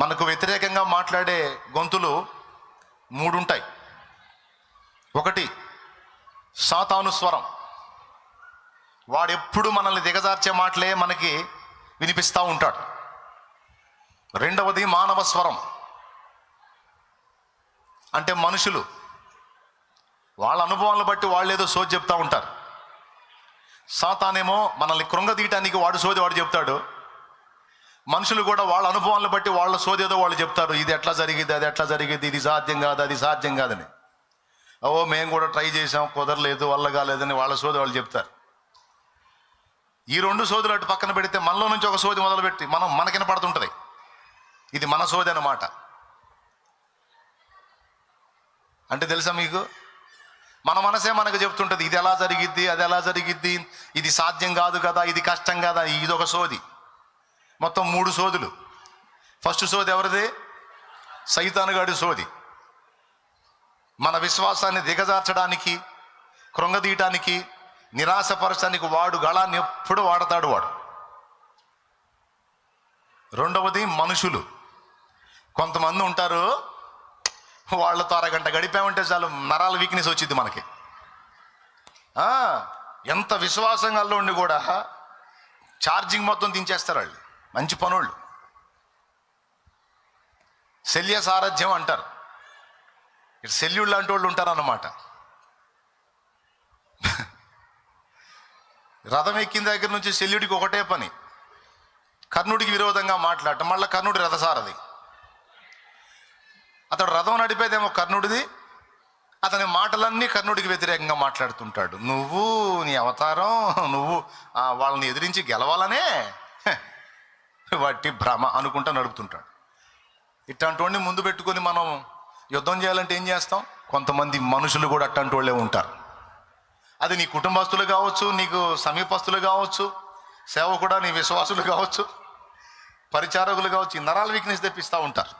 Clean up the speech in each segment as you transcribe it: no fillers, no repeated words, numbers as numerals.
మనకు వ్యతిరేకంగా మాట్లాడే గొంతులు మూడుంటాయి. ఒకటి సాతాను స్వరం, వాడెప్పుడు మనల్ని దిగజార్చే మాటలే మనకి వినిపిస్తూ ఉంటాడు. రెండవది మానవ స్వరం, అంటే మనుషులు వాళ్ళ అనుభవాలను బట్టి వాళ్ళు ఏదో సోది చెప్తూ ఉంటారు. సాతానేమో మనల్ని కృంగదీయటానికి వాడు సోది వాడు చెప్తాడు. మనుషులు కూడా వాళ్ళ అనుభవాలను బట్టి వాళ్ళ సోది ఏదో వాళ్ళు చెప్తారు. ఇది ఎట్లా జరిగింది, అది ఎట్లా జరిగింది, ఇది సాధ్యం కాదు, అది సాధ్యం కాదని. మేము కూడా ట్రై చేసాం, కుదరలేదు, వల్ల కాలేదని వాళ్ళ సోది వాళ్ళు చెప్తారు. ఈ రెండు సోదులు అటు పక్కన పెడితే మనలో నుంచి ఒక సోది మొదలుపెట్టి మనకిన పడుతుంటుంది. ఇది మన సోది అన్నమాట. అంటే తెలుసా మీకు, మన మనసే మనకు చెప్తుంటుంది ఇది ఎలా జరిగిద్ది, అది ఎలా జరిగిద్ది, ఇది సాధ్యం కాదు కదా, ఇది కష్టం కదా. ఇది ఒక సోది. మొత్తం 3 సోదులు. ఫస్ట్ సోది ఎవరిది? సైతానుగాడి సోది. మన విశ్వాసాన్ని దిగజార్చడానికి, కృంగదీయటానికి, నిరాశపరచడానికి వాడు గళాన్ని ఎప్పుడు వాడతాడు వాడు. రెండవది మనుషులు. కొంతమంది ఉంటారు, వాళ్ళతో అరగంట గడిపామంటే చాలు నరాల వీక్నెస్ వచ్చింది మనకి. ఎంత విశ్వాసంగా ఉండి కూడా ఛార్జింగ్ మొత్తం దించేస్తారు వాళ్ళు. మంచి పనులు, శల్య సారథ్యం అంటారు. ఇక్కడ శల్యుడు లాంటి వాళ్ళు ఉంటారు అన్నమాట. రథం ఎక్కిన దగ్గర నుంచి శల్యుడికి ఒకటే పని, కర్ణుడికి విరోధంగా మాట్లాడటం. మళ్ళీ కర్ణుడి రథసారథి. అతడు రథం నడిపేదేమో కర్ణుడిది, అతని మాటలన్నీ కర్ణుడికి వ్యతిరేకంగా మాట్లాడుతుంటాడు. నువ్వు నీ అవతారం, నువ్వు వాళ్ళని ఎదిరించి గెలవాలనే వాటి భ్రమ అనుకుంటా నడుపుతుంటాడు. ఇట్లాంటి వాడిని ముందు పెట్టుకొని మనం యుద్ధం చేయాలంటే ఏం చేస్తాం? కొంతమంది మనుషులు కూడా అట్లాంటి వాళ్ళే ఉంటారు. అది నీ కుటుంబస్తులు కావచ్చు, నీకు సమీపస్తులు కావచ్చు, సేవకుడా నీ విశ్వాసులు కావచ్చు, పరిచారకులు కావచ్చు. ఈ నరాల వీక్నెస్ తెప్పిస్తూ ఉంటారు.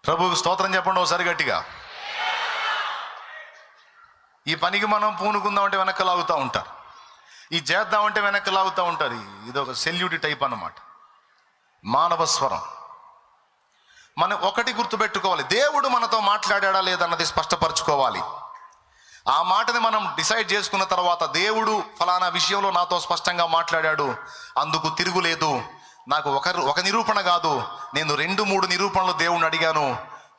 ప్రభువుకు స్తోత్రం చెప్పండి ఒకసారి గట్టిగా. ఈ పనికి మనం పూనుకుందామంటే వెనక్కి లాగుతూ ఉంటారు, ఈ చేద్దామంటే వెనక్కి లాగుతూ ఉంటారు. ఇది ఒక సెల్యూటి టైప్ అన్నమాట. మానవ స్వరం. మనం ఒకటి గుర్తుపెట్టుకోవాలి, దేవుడు మనతో మాట్లాడా లేదన్నది స్పష్టపరచుకోవాలి. ఆ మాటని మనం డిసైడ్ చేసుకున్న తర్వాత, దేవుడు ఫలానా విషయంలో నాతో స్పష్టంగా మాట్లాడాడు, అందుకు తిరుగులేదు. నాకు ఒక నిరూపణ కాదు, నేను 2-3 నిరూపణలు దేవుడిని అడిగాను.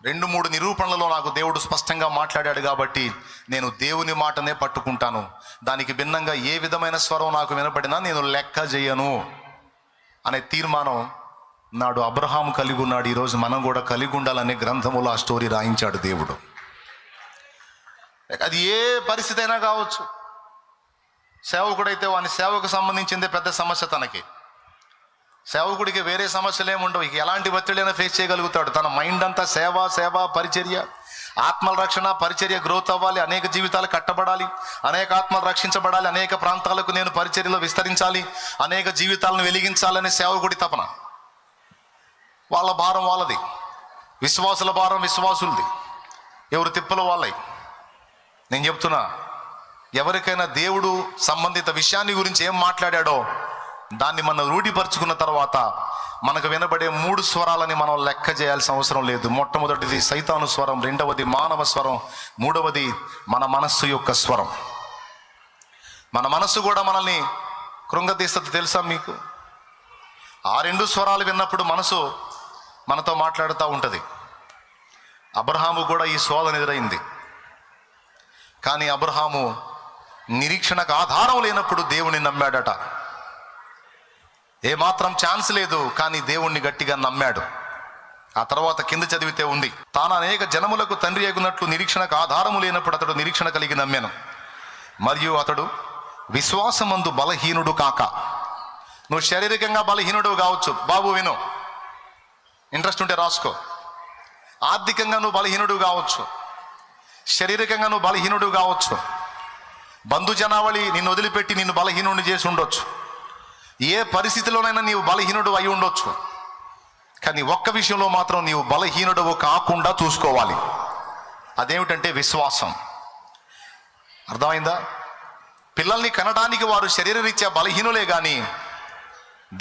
2-3 నిరూపణలలో నాకు దేవుడు స్పష్టంగా మాట్లాడాడు కాబట్టి నేను దేవుని మాటనే పట్టుకుంటాను. దానికి భిన్నంగా ఏ విధమైన స్వరం నాకు వినపడినా నేను లెక్క చేయను అనే తీర్మానం నాడు అబ్రహాం కలిగి ఉన్నాడు. ఈరోజు మనం కూడా కలిగి ఉండాలనే గ్రంథములో ఆ స్టోరీ రాయించాడు దేవుడు. అది ఏ పరిస్థితి అయినా కావచ్చు. సేవకుడైతే వాని సేవకు సంబంధించిందే పెద్ద సమస్య తనకి. సేవకుడికి వేరే సమస్యలు ఏముండవు. ఇక ఎలాంటి ఒత్తిడిైనా ఫేస్ చేయగలుగుతాడు. తన మైండ్ అంతా సేవ, పరిచర్య, ఆత్మల రక్షణ, పరిచర్య గ్రోత్ అవ్వాలి, అనేక జీవితాలు కట్టబడాలి, అనేక ఆత్మలు రక్షించబడాలి, అనేక ప్రాంతాలకు నేను పరిచర్యలో విస్తరించాలి, అనేక జీవితాలను వెలిగించాలనే సేవకుడి తపన. వాళ్ళ భారం వాళ్ళది, విశ్వాసుల భారం విశ్వాసులది, ఎవరు తిప్పలు వాళ్ళవి. నేను చెప్తున్నా, ఎవరికైనా దేవుడు సంబంధిత విషయాన్ని గురించి ఏం మాట్లాడాడో దాన్ని మనం రూఢిపరుచుకున్న తర్వాత మనకు వినబడే 3 స్వరాలని మనం లెక్క చేయాల్సిన అవసరం లేదు. మొట్టమొదటిది సైతాను స్వరం, రెండవది మానవ స్వరం, మూడవది మన మనస్సు యొక్క స్వరం. మన మనస్సు కూడా మనల్ని కృంగతీస్తుంది. తెలుసా మీకు? ఆ 2 స్వరాలు విన్నప్పుడు మనసు మనతో మాట్లాడుతూ ఉంటుంది. అబ్రహాము కూడా ఈ శోధన ఎదురైంది. కానీ అబ్రహాము నిరీక్షణకు ఆధారం లేనప్పుడు దేవుని నమ్మాడట. ఏమాత్రం ఛాన్స్ లేదు, కానీ దేవుణ్ణి గట్టిగా నమ్మాడు. ఆ తర్వాత కింద చదివితే ఉంది, తాను అనేక జనములకు తండ్రి అగునట్లు నిరీక్షణకు ఆధారము లేనప్పుడు అతడు నిరీక్షణ కలిగి నమ్మాను. మరియు అతడు విశ్వాసమందు బలహీనుడు కాక. నువ్వు శారీరకంగా బలహీనుడు కావచ్చు బాబు, విను, ఇంట్రెస్ట్ ఉంటే రాసుకో. ఆర్థికంగా నువ్వు బలహీనుడు కావచ్చు, శారీరకంగా నువ్వు బలహీనుడు కావచ్చు, బంధు జనావళి నిన్ను వదిలిపెట్టి నిన్ను బలహీనుడిని చేసి ఉండొచ్చు, ఏ పరిస్థితిలోనైనా నీవు బలహీనుడు అయి ఉండొచ్చు. కానీ ఒక్క విషయంలో మాత్రం నీవు బలహీనుడు కాకుండా చూసుకోవాలి. అదేమిటంటే విశ్వాసం. అర్థమైందా? పిల్లల్ని కనడానికి వారు శరీరరీత్యా బలహీనులే కానీ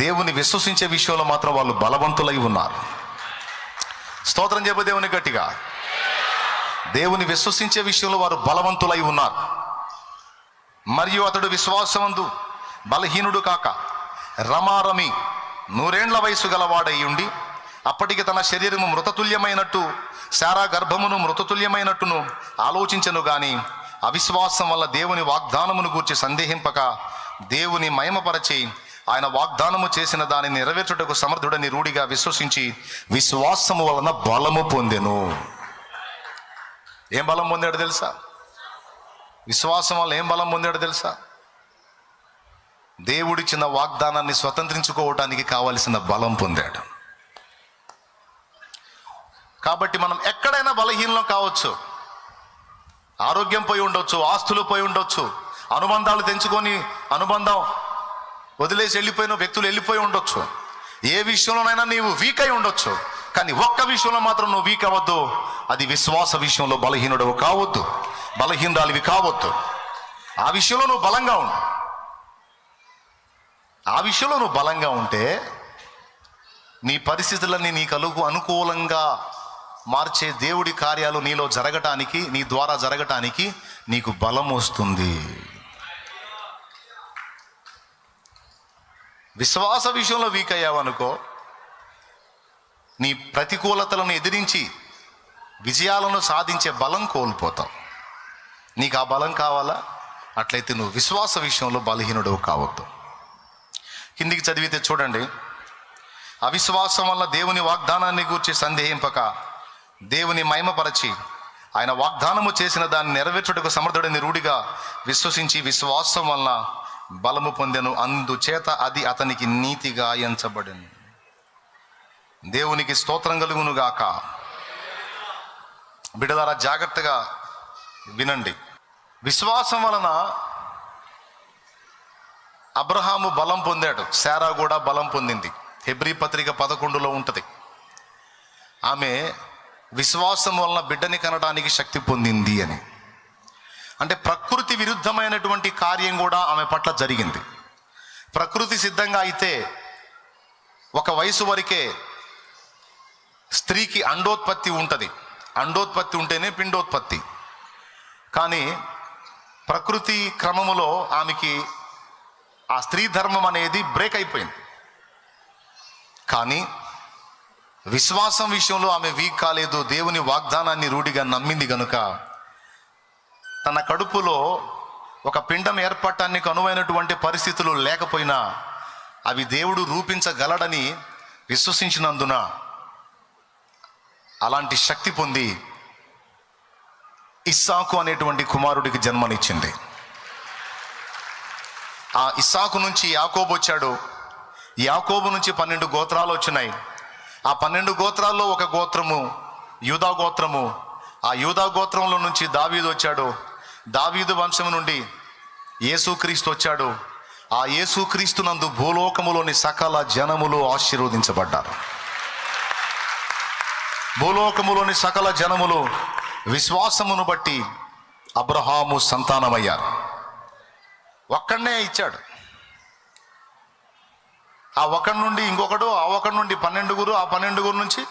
దేవుని విశ్వసించే విషయంలో మాత్రం వాళ్ళు బలవంతులై ఉన్నారు. స్తోత్రం చెప్పు దేవుని గట్టిగా. దేవుని విశ్వసించే విషయంలో వారు బలవంతులై ఉన్నారు. మరియు అతడు విశ్వాసమందు బలహీనుడు కాక రమారమి 100 ఏండ్ల వయసు గలవాడై ఉండి అప్పటికి తన శరీరము మృతతుల్యమైనట్టు శారా గర్భమును మృతతుల్యమైనట్టును ఆలోచించను గాని అవిశ్వాసం వల్ల దేవుని వాగ్దానమును గూర్చి సందేహింపక దేవుని మహిమపరచి ఆయన వాగ్దానము చేసిన దానిని నెరవేర్చుటకు సమర్థుడని రూఢిగా విశ్వసించి విశ్వాసము వలన బలము పొందెను. ఏం బలం పొందాడు తెలుసా? విశ్వాసం వల్ల ఏం బలం పొందాడు తెలుసా? దేవుడిచ్చిన వాగ్దానాన్ని స్వతంత్రించుకోవటానికి కావలసిన బలం పొందాడు. కాబట్టి మనం ఎక్కడైనా బలహీనం కావచ్చు. ఆరోగ్యం పోయి ఉండొచ్చు, ఆస్తులు పోయి ఉండొచ్చు, అనుబంధాలు తెంచుకొని అనుబంధం వదిలేసి వెళ్ళిపోయిన వ్యక్తులు వెళ్ళిపోయి ఉండొచ్చు. ఏ విషయంలోనైనా నీవు వీక్ అయి ఉండొచ్చు. కానీ ఒక్క విషయంలో మాత్రం నువ్వు వీక్ అవ్వద్దు. అది విశ్వాస విషయంలో బలహీనుడు కావద్దు, బలహీనరాలివి కావద్దు. ఆ విషయంలో నువ్వు బలంగా ఉండు. ఆ విషయంలో నువ్వు బలంగా ఉంటే నీ పరిస్థితులన్నీ నీకు అనుకూలంగా మార్చే దేవుడి కార్యాలు నీలో జరగటానికి, నీ ద్వారా జరగటానికి నీకు బలం వస్తుంది. విశ్వాస విషయంలో వీక్ అయ్యావనుకో, నీ ప్రతికూలతలను ఎదిరించి విజయాలను సాధించే బలం కోల్పోతావు. నీకు ఆ బలం కావాలా? అట్లయితే నువ్వు విశ్వాస విషయంలో బలహీనుడు కావద్దు. కిందికి చదివితే చూడండి. అవిశ్వాసం వల్ల దేవుని వాగ్దానాన్ని గూర్చి సందేహింపక దేవుని మహిమపరచి ఆయన వాగ్దానము చేసిన దాన్ని నెరవేర్చుటకు సమర్థుడని రూఢిగా విశ్వసించి విశ్వాసం వలన బలము పొందెను. అందుచేత అది అతనికి నీతిగా ఎంచబడెను. దేవునికి స్తోత్రం కలుగును గాక. బిడ్డలారా జాగ్రత్తగా వినండి. విశ్వాసం వలన అబ్రహాము బలం పొందాడు, శారా కూడా బలం పొందింది. హెబ్రీ పత్రిక 11లో ఉంటుంది. ఆమె విశ్వాసం వలన బిడ్డని కనడానికి శక్తి పొందింది అని. అంటే ప్రకృతి విరుద్ధమైనటువంటి కార్యం కూడా ఆమె పట్ల జరిగింది. ప్రకృతి సిద్ధంగా అయితే ఒక వయసు వరకే స్త్రీకి అండోత్పత్తి ఉంటుంది. అండోత్పత్తి ఉంటేనే పిండోత్పత్తి. కానీ ప్రకృతి క్రమములో ఆమెకి ఆ స్త్రీ ధర్మం అనేది బ్రేక్ అయిపోయింది. కానీ విశ్వాసం విషయంలో ఆమె వీక్ కాలేదు. దేవుని వాగ్దానాన్ని రూఢిగా నమ్మింది గనుక తన కడుపులో ఒక పిండం ఏర్పడటానికి అనువైనటువంటి పరిస్థితులు లేకపోయినా అవి దేవుడు రూపించగలడని విశ్వసించినందున అలాంటి శక్తి పొంది ఇస్సాకు అనేటువంటి కుమారుడికి జన్మనిచ్చింది. ఆ ఇస్సాకు నుంచి యాకోబు వచ్చాడు. యాకోబు నుంచి 12 గోత్రాలు వచ్చినాయి. ఆ 12 గోత్రాల్లో ఒక గోత్రము యూదా గోత్రము. ఆ యూదా గోత్రంలో నుంచి దావీదు వచ్చాడు. దావీదు వంశము నుండి యేసుక్రీస్తు వచ్చాడు. ఆ యేసుక్రీస్తు నందు భూలోకములోని సకల జనములు ఆశీర్వదించబడ్డారు. భూలోకములోని సకల జనములు విశ్వాసమును బట్టి అబ్రహాము సంతానమయ్యారు. ఒక్కడనే ఇచ్చాడు. ఆ ఒకటి నుండి ఇంకొకడు, ఆ ఒకటి నుండి 12 ఆ 12 నుంచి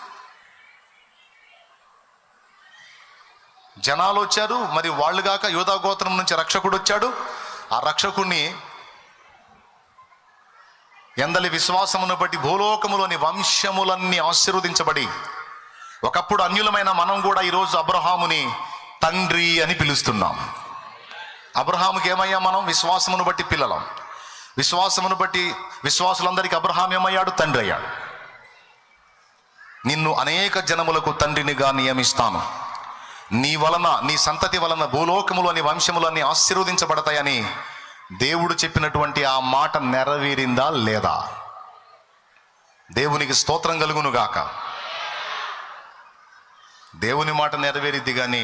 జనాలు వచ్చారు. మరి వాళ్ళు కాక యూదా గోత్రం నుంచి రక్షకుడు వచ్చాడు. ఆ రక్షకుడిని ఎందలి విశ్వాసమును బట్టి భూలోకములోని వంశములన్నీ ఆశీర్వదించబడి, ఒకప్పుడు అన్యులమైన మనం కూడా ఈరోజు అబ్రహాముని తండ్రి అని పిలుస్తున్నాం. అబ్రహాముకి ఏమయ్యా మనం? విశ్వాసమును బట్టి పిల్లలం. విశ్వాసమును బట్టి విశ్వాసులందరికీ అబ్రహాం ఏమయ్యాడు? తండ్రి అయ్యాడు. నిన్ను అనేక జనములకు తండ్రినిగా నియమిస్తాను, నీ వలన నీ సంతతి వలన భూలోకములోని వంశములన్నీ ఆశీర్వదించబడతాయని దేవుడు చెప్పినటువంటి ఆ మాట నెరవేరిందా లేదా? దేవునికి స్తోత్రం కలుగును గాక. దేవుని మాట నెరవేరిద్ది కానీ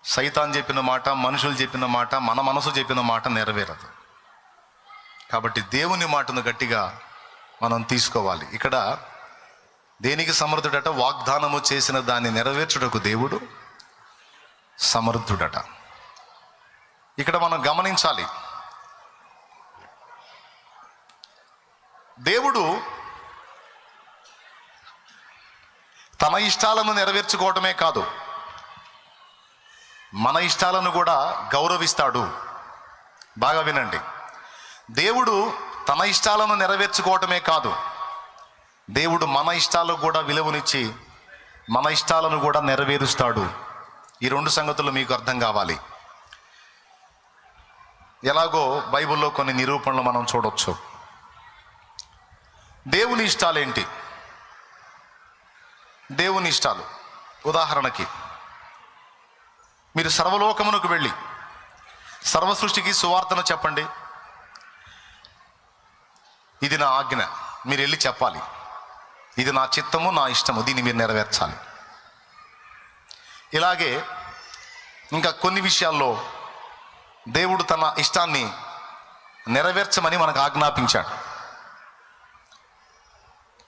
సైతాన్ చెప్పిన మాట, మనుషులు చెప్పిన మాట, మన మనసు చెప్పిన మాట నెరవేరదు. కాబట్టి దేవుని మాటను గట్టిగా మనం తీసుకోవాలి. ఇక్కడ దేనికి సమర్థుడట? వాగ్దానము చేసిన దాన్ని నెరవేర్చుటకు దేవుడు సమర్థుడట. ఇక్కడ మనం గమనించాలి, దేవుడు తన ఇష్టాలను నెరవేర్చుకోవటమే కాదు, మన ఇష్టాలను కూడా గౌరవిస్తాడు. బాగా వినండి, దేవుడు తన ఇష్టాలను నెరవేర్చుకోవటమే కాదు, దేవుడు మన ఇష్టాలకు కూడా విలువనిచ్చి మన ఇష్టాలను కూడా నెరవేరుస్తాడు. ఈ రెండు సంగతులు మీకు అర్థం కావాలి. ఎలాగో బైబిల్లో కొన్ని నిరూపణలు మనం చూడొచ్చు. దేవుని ఇష్టాలేంటి? దేవుని ఇష్టాలు ఉదాహరణకి, మీరు సర్వలోకమునకు వెళ్ళి సర్వ సృష్టికి సువార్తను చెప్పండి, ఇది నా ఆజ్ఞ, మీరు వెళ్ళి చెప్పాలి. ఇది నా చిత్తము, నా ఇష్టము, దీన్ని మీరు నెరవేర్చాలి. ఇలాగే ఇంకా కొన్ని విషయాల్లో దేవుడు తన ఇష్టాన్ని నెరవేర్చమని మనకు ఆజ్ఞాపించాడు.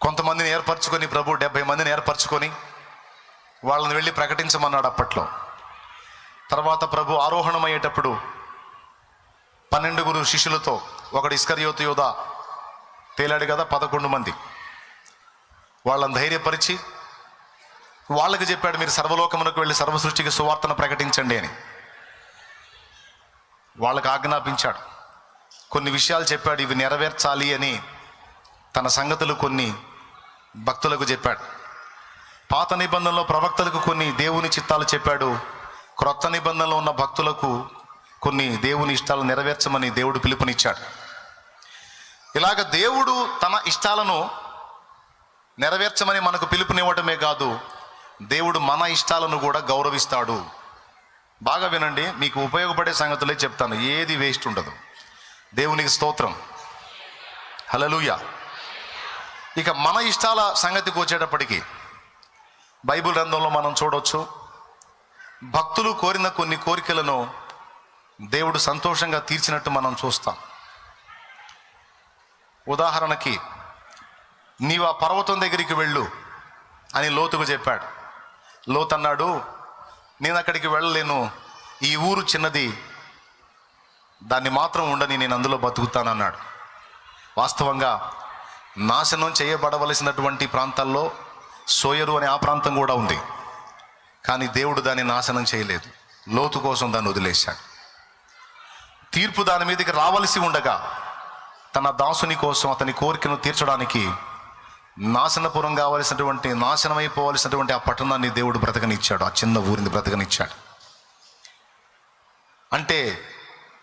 కొంతమందిని ఏర్పరచుకొని, ప్రభు 70 మందిని ఏర్పరచుకొని వాళ్ళని వెళ్ళి ప్రకటించమన్నాడు అప్పట్లో. తర్వాత ప్రభు ఆరోహణమయ్యేటప్పుడు 12 శిష్యులతో, ఒకడు ఇస్కరియోతు యోధ తేలాడు కదా, 11 మంది, వాళ్ళని ధైర్యపరిచి వాళ్ళకి చెప్పాడు, మీరు సర్వలోకమునకు వెళ్ళి సర్వ సృష్టికి సువార్తను ప్రకటించండి అని వాళ్ళకి ఆజ్ఞాపించాడు. కొన్ని విషయాలు చెప్పాడు, ఇవి నెరవేర్చాలి అని తన సంగతులు కొన్ని భక్తులకు చెప్పాడు. పాత నిబంధనలో ప్రవక్తలకు కొన్ని దేవుని చిత్తాలు చెప్పాడు. క్రొత్త నిబంధనలో ఉన్న భక్తులకు కొన్ని దేవుని ఇష్టాలు నెరవేర్చమని దేవుడు పిలుపునిచ్చాడు. ఇలాగ దేవుడు తన ఇష్టాలను నెరవేర్చమని మనకు పిలుపునివ్వటమే కాదు, దేవుడు మన ఇష్టాలను కూడా గౌరవిస్తాడు. బాగా వినండి, మీకు ఉపయోగపడే సంగతులే చెప్తాను, ఏది వేస్ట్ ఉండదు. దేవునికి స్తోత్రం, హల్లెలూయా. ఇక మన ఇష్టాల సంగతికి వచ్చేటప్పటికి బైబిల్ గ్రంథంలో మనం చూడవచ్చు, భక్తులు కోరిన కొన్ని కోరికలను దేవుడు సంతోషంగా తీర్చినట్టు మనం చూస్తాం. ఉదాహరణకి, నీవు ఆ పర్వతం దగ్గరికి వెళ్ళు అని లోతుకు చెప్పాడు. లోతు అన్నాడు, నేను అక్కడికి వెళ్ళలేను, ఈ ఊరు చిన్నది, దాన్ని మాత్రం ఉండని, నేను అందులో బతుకుతానన్నాడు. వాస్తవంగా నాశనం చేయబడవలసినటువంటి ప్రాంతాల్లో సోయరు అనే ఆ ప్రాంతం కూడా ఉంది, కానీ దేవుడు దాన్ని నాశనం చేయలేదు, లోతు కోసం దాన్ని వదిలేశాడు. తీర్పు దాని మీదకి రావలసి ఉండగా తన దాసుని కోసం, అతని కోరికను తీర్చడానికి నాశనపురం కావలసినటువంటి, నాశనమైపోవలసినటువంటి ఆ పట్టణాన్ని దేవుడు బ్రతకనిచ్చాడు, ఆ చిన్న ఊరిని బ్రతకనిచ్చాడు. అంటే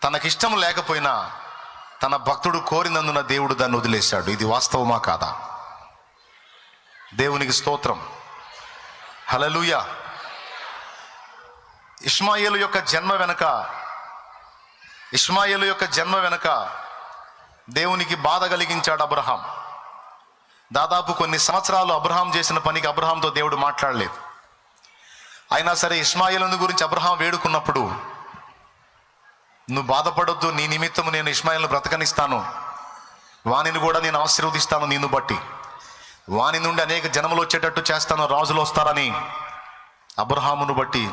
తనకిష్టం లేకపోయినా తన భక్తుడు కోరినందున దేవుడు దాన్ని వదిలేశాడు. ఇది వాస్తవమా కాదా? దేవునికి స్తోత్రం, హల్లెలూయా. ఇష్మాయేలు యొక్క జన్మ వెనక దేవునికి బాధ కలిగించాడు అబ్రహాం. దాదాపు కొన్ని సంవత్సరాలు అబ్రహాం చేసిన పనికి అబ్రహాంతో దేవుడు మాట్లాడలేదు. అయినా సరే ఇష్మాయేలుని గురించి అబ్రహాం వేడుకున్నప్పుడు, నువ్వు బాధపడొద్దు, నీ నిమిత్తము నేను ఇష్మాయేలును బ్రతకనిస్తాను, వానిని కూడా నేను ఆశీర్వదిస్తాను, నిన్ను బట్టి వాని నుండి అనేక జనములు వచ్చేటట్టు చేస్తాను, రాజులు వస్తారని అబ్రహామును బట్టి,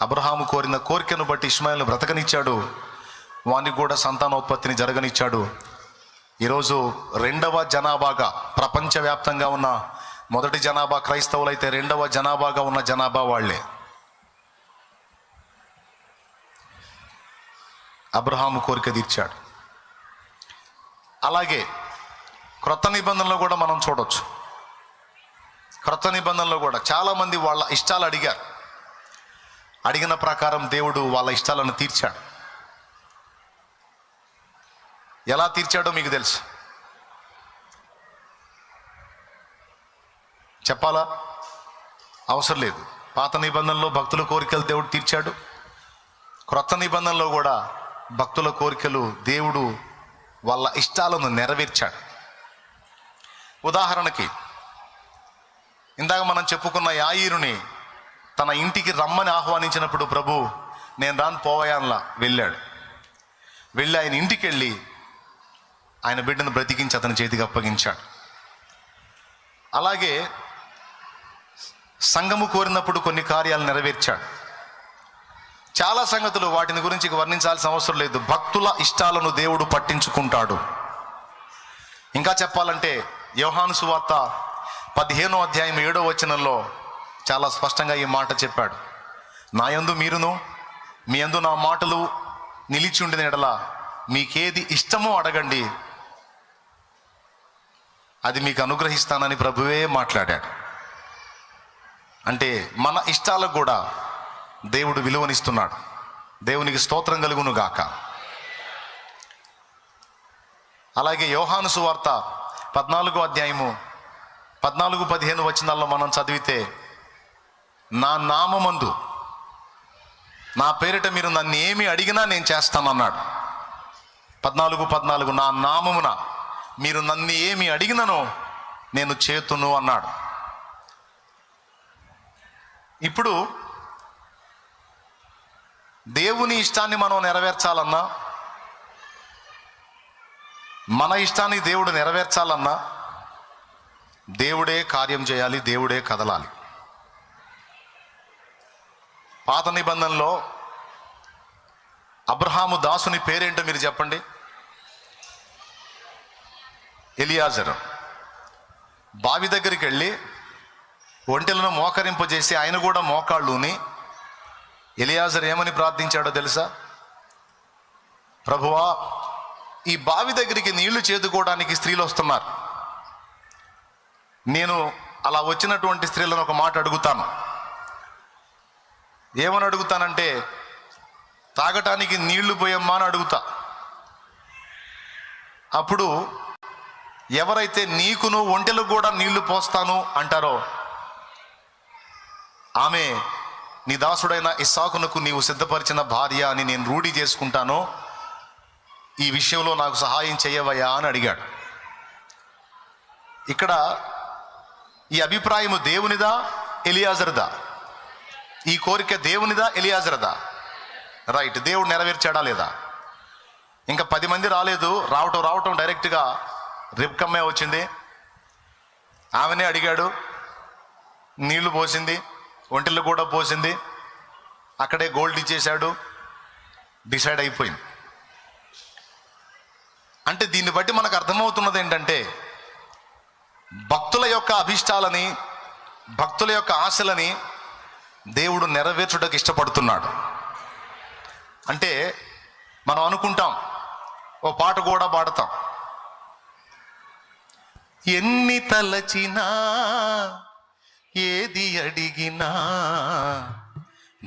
అబ్రహాము కోరిన కోరికను బట్టి ఇష్మాయేలును బ్రతకనిచ్చాడు, వానికి కూడా సంతానోత్పత్తిని జరగనిచ్చాడు. ఈరోజు రెండవ జనాభాగా ప్రపంచవ్యాప్తంగా ఉన్న, మొదటి జనాభా క్రైస్తవులైతే రెండవ జనాభాగా ఉన్న జనాభా వాళ్లే. అబ్రహాము కోరిక తీర్చాడు. అలాగే క్రొత్త నిబంధనలో కూడా మనం చూడొచ్చు. క్రొత్త నిబంధనలో కూడా చాలామంది వాళ్ళ ఇష్టాలు అడిగారు. అడిగిన ప్రకారం దేవుడు వాళ్ళ ఇష్టాలను తీర్చాడు. ఎలా తీర్చాడో మీకు తెలుసు, చెప్పాలా? అవసరం లేదు. పాత నిబంధనలో భక్తుల కోరికలు దేవుడు తీర్చాడు. క్రొత్త నిబంధనలో కూడా భక్తుల కోరికలు దేవుడు వాళ్ళ ఇష్టాలను నెరవేర్చాడు. ఉదాహరణకి, ఇందాక మనం చెప్పుకున్న యాయీరుని తన ఇంటికి రమ్మని ఆహ్వానించినప్పుడు ప్రభు నేను రాను పోవయాన్లా వెళ్ళాడు. వెళ్ళి ఆయన ఇంటికి వెళ్ళి ఆయన బిడ్డను బ్రతికించి అతని చేతికి అప్పగించాడు. అలాగే సంఘము కోరినప్పుడు కొన్ని కార్యాలు నెరవేర్చాడు. చాలా సంగతులు, వాటిని గురించి వర్ణించాల్సిన అవసరం లేదు. భక్తుల ఇష్టాలను దేవుడు పట్టించుకుంటాడు. ఇంకా చెప్పాలంటే యోహాను సువార్త 15వ అధ్యాయం 7వ వచనంలో చాలా స్పష్టంగా ఈ మాట చెప్పాడు. నా యందు మీరును మీ యందు నా మాటలు నిలిచి ఉండిన ఎడల మీకేది ఇష్టమో అడగండి, అది మీకు అనుగ్రహిస్తానని ప్రభువే మాట్లాడాడు. అంటే మన ఇష్టాలకు కూడా దేవుడు విలువనిస్తున్నాడు. దేవునికి స్తోత్రం కలుగును గాక. అలాగే యోహాను సువార్త 14వ అధ్యాయము 14-15 వచనాల్లో మనం చదివితే, నా నామమందు నా పేరిట మీరు నన్ను ఏమి అడిగినా నేను చేస్తానన్నాడు. 14 నా నామమున మీరు నన్ను ఏమి అడిగిననో నేను చేతును అన్నాడు. ఇప్పుడు దేవుని ఇష్టాన్ని మనం నెరవేర్చాలన్నా, మన ఇష్టాన్ని దేవుడు నెరవేర్చాలన్నా దేవుడే కార్యం చేయాలి, దేవుడే కదలాలి. పాత నిబంధనలో అబ్రహాము దాసుని పేరేంటో మీరు చెప్పండి? ఎలియాజరు. బావి దగ్గరికి వెళ్ళి ఒంటెలను మోకరింపజేసి ఆయన కూడా మోకాళ్ళుని ఎలియాజరు ఏమని ప్రార్థించాడో తెలుసా? ప్రభువా, ఈ బావి దగ్గరికి నీళ్లు చేదుకోవడానికి స్త్రీలు వస్తున్నారు. నేను అలా వచ్చినటువంటి స్త్రీలను ఒక మాట అడుగుతాను. ఏమని అడుగుతానంటే, తాగటానికి నీళ్లు పోయమ్మా అని అడుగుతా. అప్పుడు ఎవరైతే నీకును ఒంటెలకు కూడా నీళ్లు పోస్తాను అంటారో ఆమె నీ దాసుడైన ఇస్సాకునకు నీవు సిద్ధపరిచిన భార్య అని నేను రూఢి చేసుకుంటాను, ఈ విషయంలో నాకు సహాయం చేయవయ్యా అని అడిగాడు. ఇక్కడ ఈ అభిప్రాయము దేవునిదా ఎలియాజరుదా? ఈ కోరిక దేవునిదా ఎలియాజరుదా? రైట్. దేవుడు నెరవేర్చాడా లేదా? ఇంకా 10 మంది రాలేదు. రావటం డైరెక్ట్గా రిబ్కమ్మే వచ్చింది. ఆమెనే అడిగాడు, నీళ్లు పోసింది, ఒంటెలు కూడా పోసింది, అక్కడే గోల్డ్ ఇచ్చేశాడు, డిసైడ్ అయిపోయింది. అంటే దీన్ని బట్టి మనకు అర్థమవుతున్నది ఏంటంటే, భక్తుల యొక్క అభిష్టాలని, భక్తుల యొక్క ఆశలని దేవుడు నెరవేర్చుటకు ఇష్టపడుతున్నాడు. అంటే మనం అనుకుంటాం, ఓ పాట కూడా పాడతాం, ఎన్ని తలచినా ఏది అడిగినా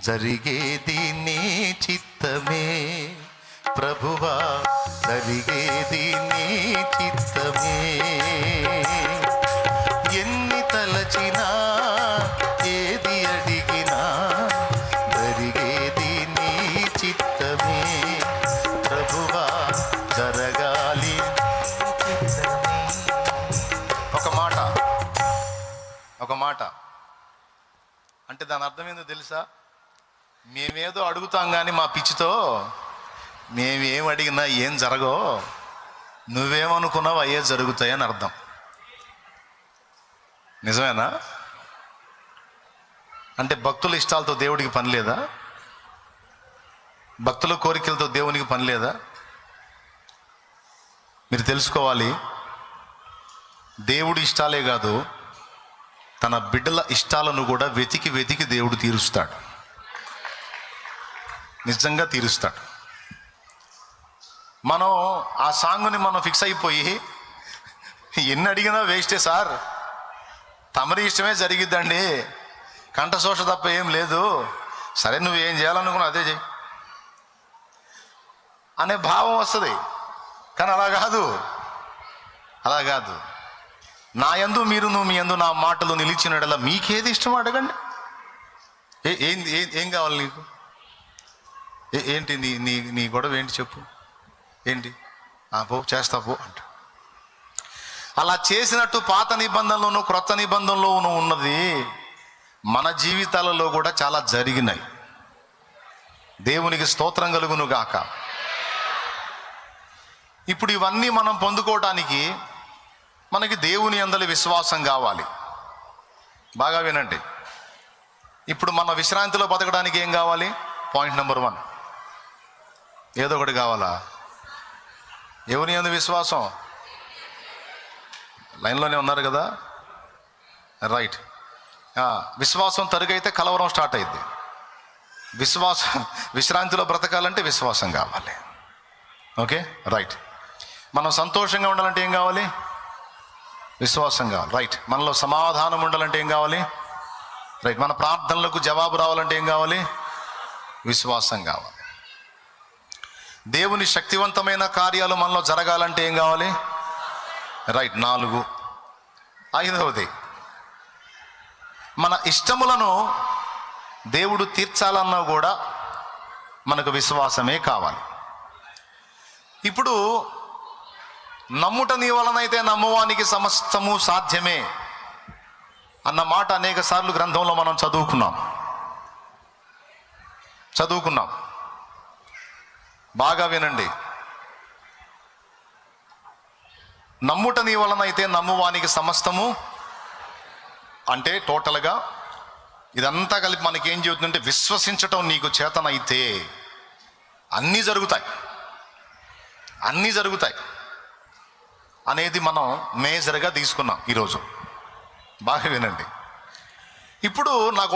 జరిగేది నీ చిత్తమే ప్రభువా, జరిగేది నీ చిత్తమే. ఎన్ని తలచినా ఏది అడిగినా జరిగేది నీ చిత్తమే ప్రభువా, జరగాలి చిత్తమే. ఒక మాట అంటే దాని అర్థం ఏందో తెలుసా? మేమేదో అడుగుతాం కానీ మా పిచ్చితో మేమేం అడిగినా ఏం జరగో, నువ్వేమనుకున్నావు అయ్యే జరుగుతాయని అర్థం. నిజమేనా? అంటే భక్తుల ఇష్టాలతో దేవుడికి పని లేదా? భక్తుల కోరికలతో దేవునికి పని లేదా? మీరు తెలుసుకోవాలి, దేవుడి ఇష్టాలే కాదు, తన బిడ్డల ఇష్టాలను కూడా వెతికి దేవుడు తీరుస్తాడు. నిజంగా తీరుస్తాడు. మనం ఆ సాంగ్ని మనం ఫిక్స్ అయిపోయి ఎన్ని అడిగినా వేస్టే సార్, తమరి ఇష్టమే జరిగిద్దండి, కంఠశోష తప్ప ఏం లేదు, సరే నువ్వు ఏం చేయాలనుకున్నా అదే చెయ్యి అనే భావం వస్తుంది. కానీ అలా కాదు. నా యందు మీరును మీ యందు నా మాటలు నిలిచినడలా మీకేది ఇష్టం అడగండి. ఏం కావాలి నీకు? ఏంటి నీ గొడవ ఏంటి చెప్పు, ఏంటి? పో చేస్తా పో అంట. అలా చేసినట్టు పాత నిబంధనలోనూ క్రొత్త నిబంధనలోనూ ఉన్నది మన జీవితాలలో కూడా చాలా జరిగినాయి. దేవునికి స్తోత్రం కలుగును గాక. ఇప్పుడు ఇవన్నీ మనం పొందుకోవటానికి మనకి దేవుని యందలి విశ్వాసం కావాలి. బాగా వినండి. ఇప్పుడు మన విశ్రాంతిలో బతకడానికి ఏం కావాలి? పాయింట్ నెంబర్ 1, ఏదో ఒకటి కావాలా? దేవుని యందు విశ్వాసం. లైన్లోనే ఉన్నారు కదా? రైట్. విశ్వాసం తరుగైతే కలవరం స్టార్ట్ అయింది. విశ్రాంతిలో బ్రతకాలంటే విశ్వాసం కావాలి. Okay, right. మనం సంతోషంగా ఉండాలంటే ఏం కావాలి? విశ్వాసం కావాలి. రైట్. మనలో సమాధానం ఉండాలంటే ఏం కావాలి? రైట్. మన ప్రార్థనలకు జవాబు రావాలంటే ఏం కావాలి? విశ్వాసం కావాలి. దేవుని శక్తివంతమైన కార్యాలు మనలో జరగాలంటే ఏం కావాలి? రైట్. 4. 5వది, మన ఇష్టములను దేవుడు తీర్చాలన్నా కూడా మనకు విశ్వాసమే కావాలి. ఇప్పుడు నమ్ముట నీ వలనైతే నమ్మువానికి సమస్తము సాధ్యమే అన్న మాట అనేక సార్లు గ్రంథంలో మనం చదువుకున్నాం. బాగా వినండి. నమ్ముట నీ వలనైతే నమ్మువానికి సమస్తము అంటే టోటల్గా ఇదంతా కలిపి మనకేం చెబుతుందంటే, విశ్వసించటం నీకు చేతనైతే అన్నీ జరుగుతాయి అనేది మనం మేజర్గా తీసుకున్నాం ఈరోజు. బాగా వినండి. ఇప్పుడు నాకు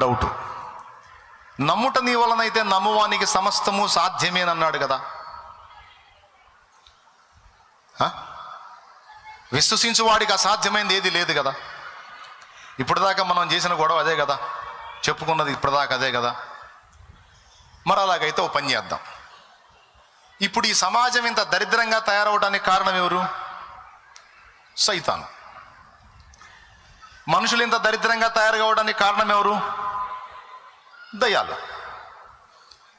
డౌటు, నమ్ముట నీ వలనైతే నమ్మువానికి సమస్తము సాధ్యమేనన్నాడు కదా. విశ్వసించు వాడికి అసాధ్యమైనది ఏది లేదు కదా. ఇప్పటిదాకా మనం చేసిన గొడవ అదే కదా, చెప్పుకున్నది ఇప్పటిదాకా అదే కదా. మరి అలాగైతే ఓ పని చేద్దాం. ఇప్పుడు ఈ సమాజం ఇంత దరిద్రంగా తయారవడానికి కారణం ఎవరు? సైతాను. మనుషులు ఇంత దరిద్రంగా తయారు కావడానికి కారణం ఎవరు? దయ్యాలు.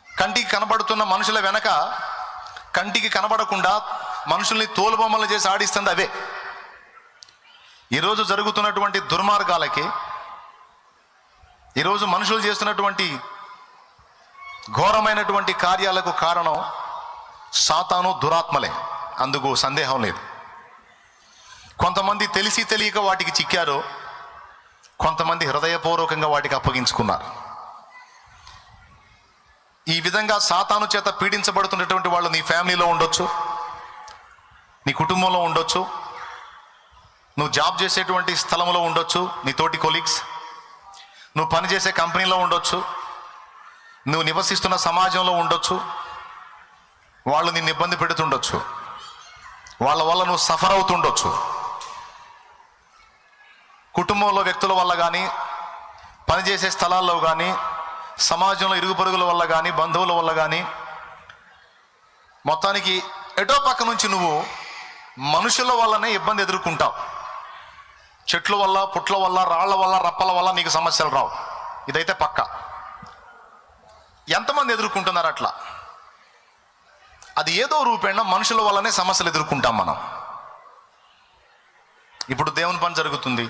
కంటికి కనబడుతున్న మనుషుల వెనక కంటికి కనబడకుండా మనుషుల్ని తోలుబొమ్మలు చేసి ఆడిస్తుంది అవే. ఈరోజు జరుగుతున్నటువంటి దుర్మార్గాలకి, ఈరోజు మనుషులు చేస్తున్నటువంటి ఘోరమైనటువంటి కార్యాలకు కారణం సాతాను, దురాత్మలే. అందుకు సందేహం లేదు. కొంతమంది తెలిసి తెలియక వాటికి చిక్కారు, కొంతమంది హృదయపూర్వకంగా వాటికి అప్పగించుకున్నారు. ఈ విధంగా సాతాను చేత పీడించబడుతున్నటువంటి వాళ్ళు నీ ఫ్యామిలీలో ఉండొచ్చు, నీ కుటుంబంలో ఉండొచ్చు, నువ్వు జాబ్ చేసేటువంటి స్థలంలో ఉండొచ్చు, నీ తోటి కొలీగ్స్, నువ్వు పనిచేసే కంపెనీలో ఉండొచ్చు, నువ్వు నివసిస్తున్న సమాజంలో ఉండొచ్చు. వాళ్ళు నిన్ను ఇబ్బంది పెడుతుండొచ్చు, వాళ్ళ వల్ల నువ్వు సఫర్ అవుతుండొచ్చు. కుటుంబంలో వ్యక్తుల వల్ల కానీ, పనిచేసే స్థలాల్లో కానీ, సమాజంలో ఇరుగు పొరుగుల వల్ల కానీ, బంధువుల వల్ల కానీ, మొత్తానికి ఎటో పక్క నుంచి నువ్వు మనుషుల వల్లనే ఇబ్బంది ఎదుర్కొంటావు. చెట్ల వల్ల, పుట్ల వల్ల, రాళ్ల వల్ల, రప్పల వల్ల నీకు సమస్యలు రావు. ఇదైతే పక్క. ఎంతమంది ఎదుర్కొంటున్నారు అట్లా? అది ఏదో రూపేణ మనుషుల వల్లనే సమస్యలు ఎదుర్కొంటాం మనం. ఇప్పుడు దేవుని పని జరుగుతుంది,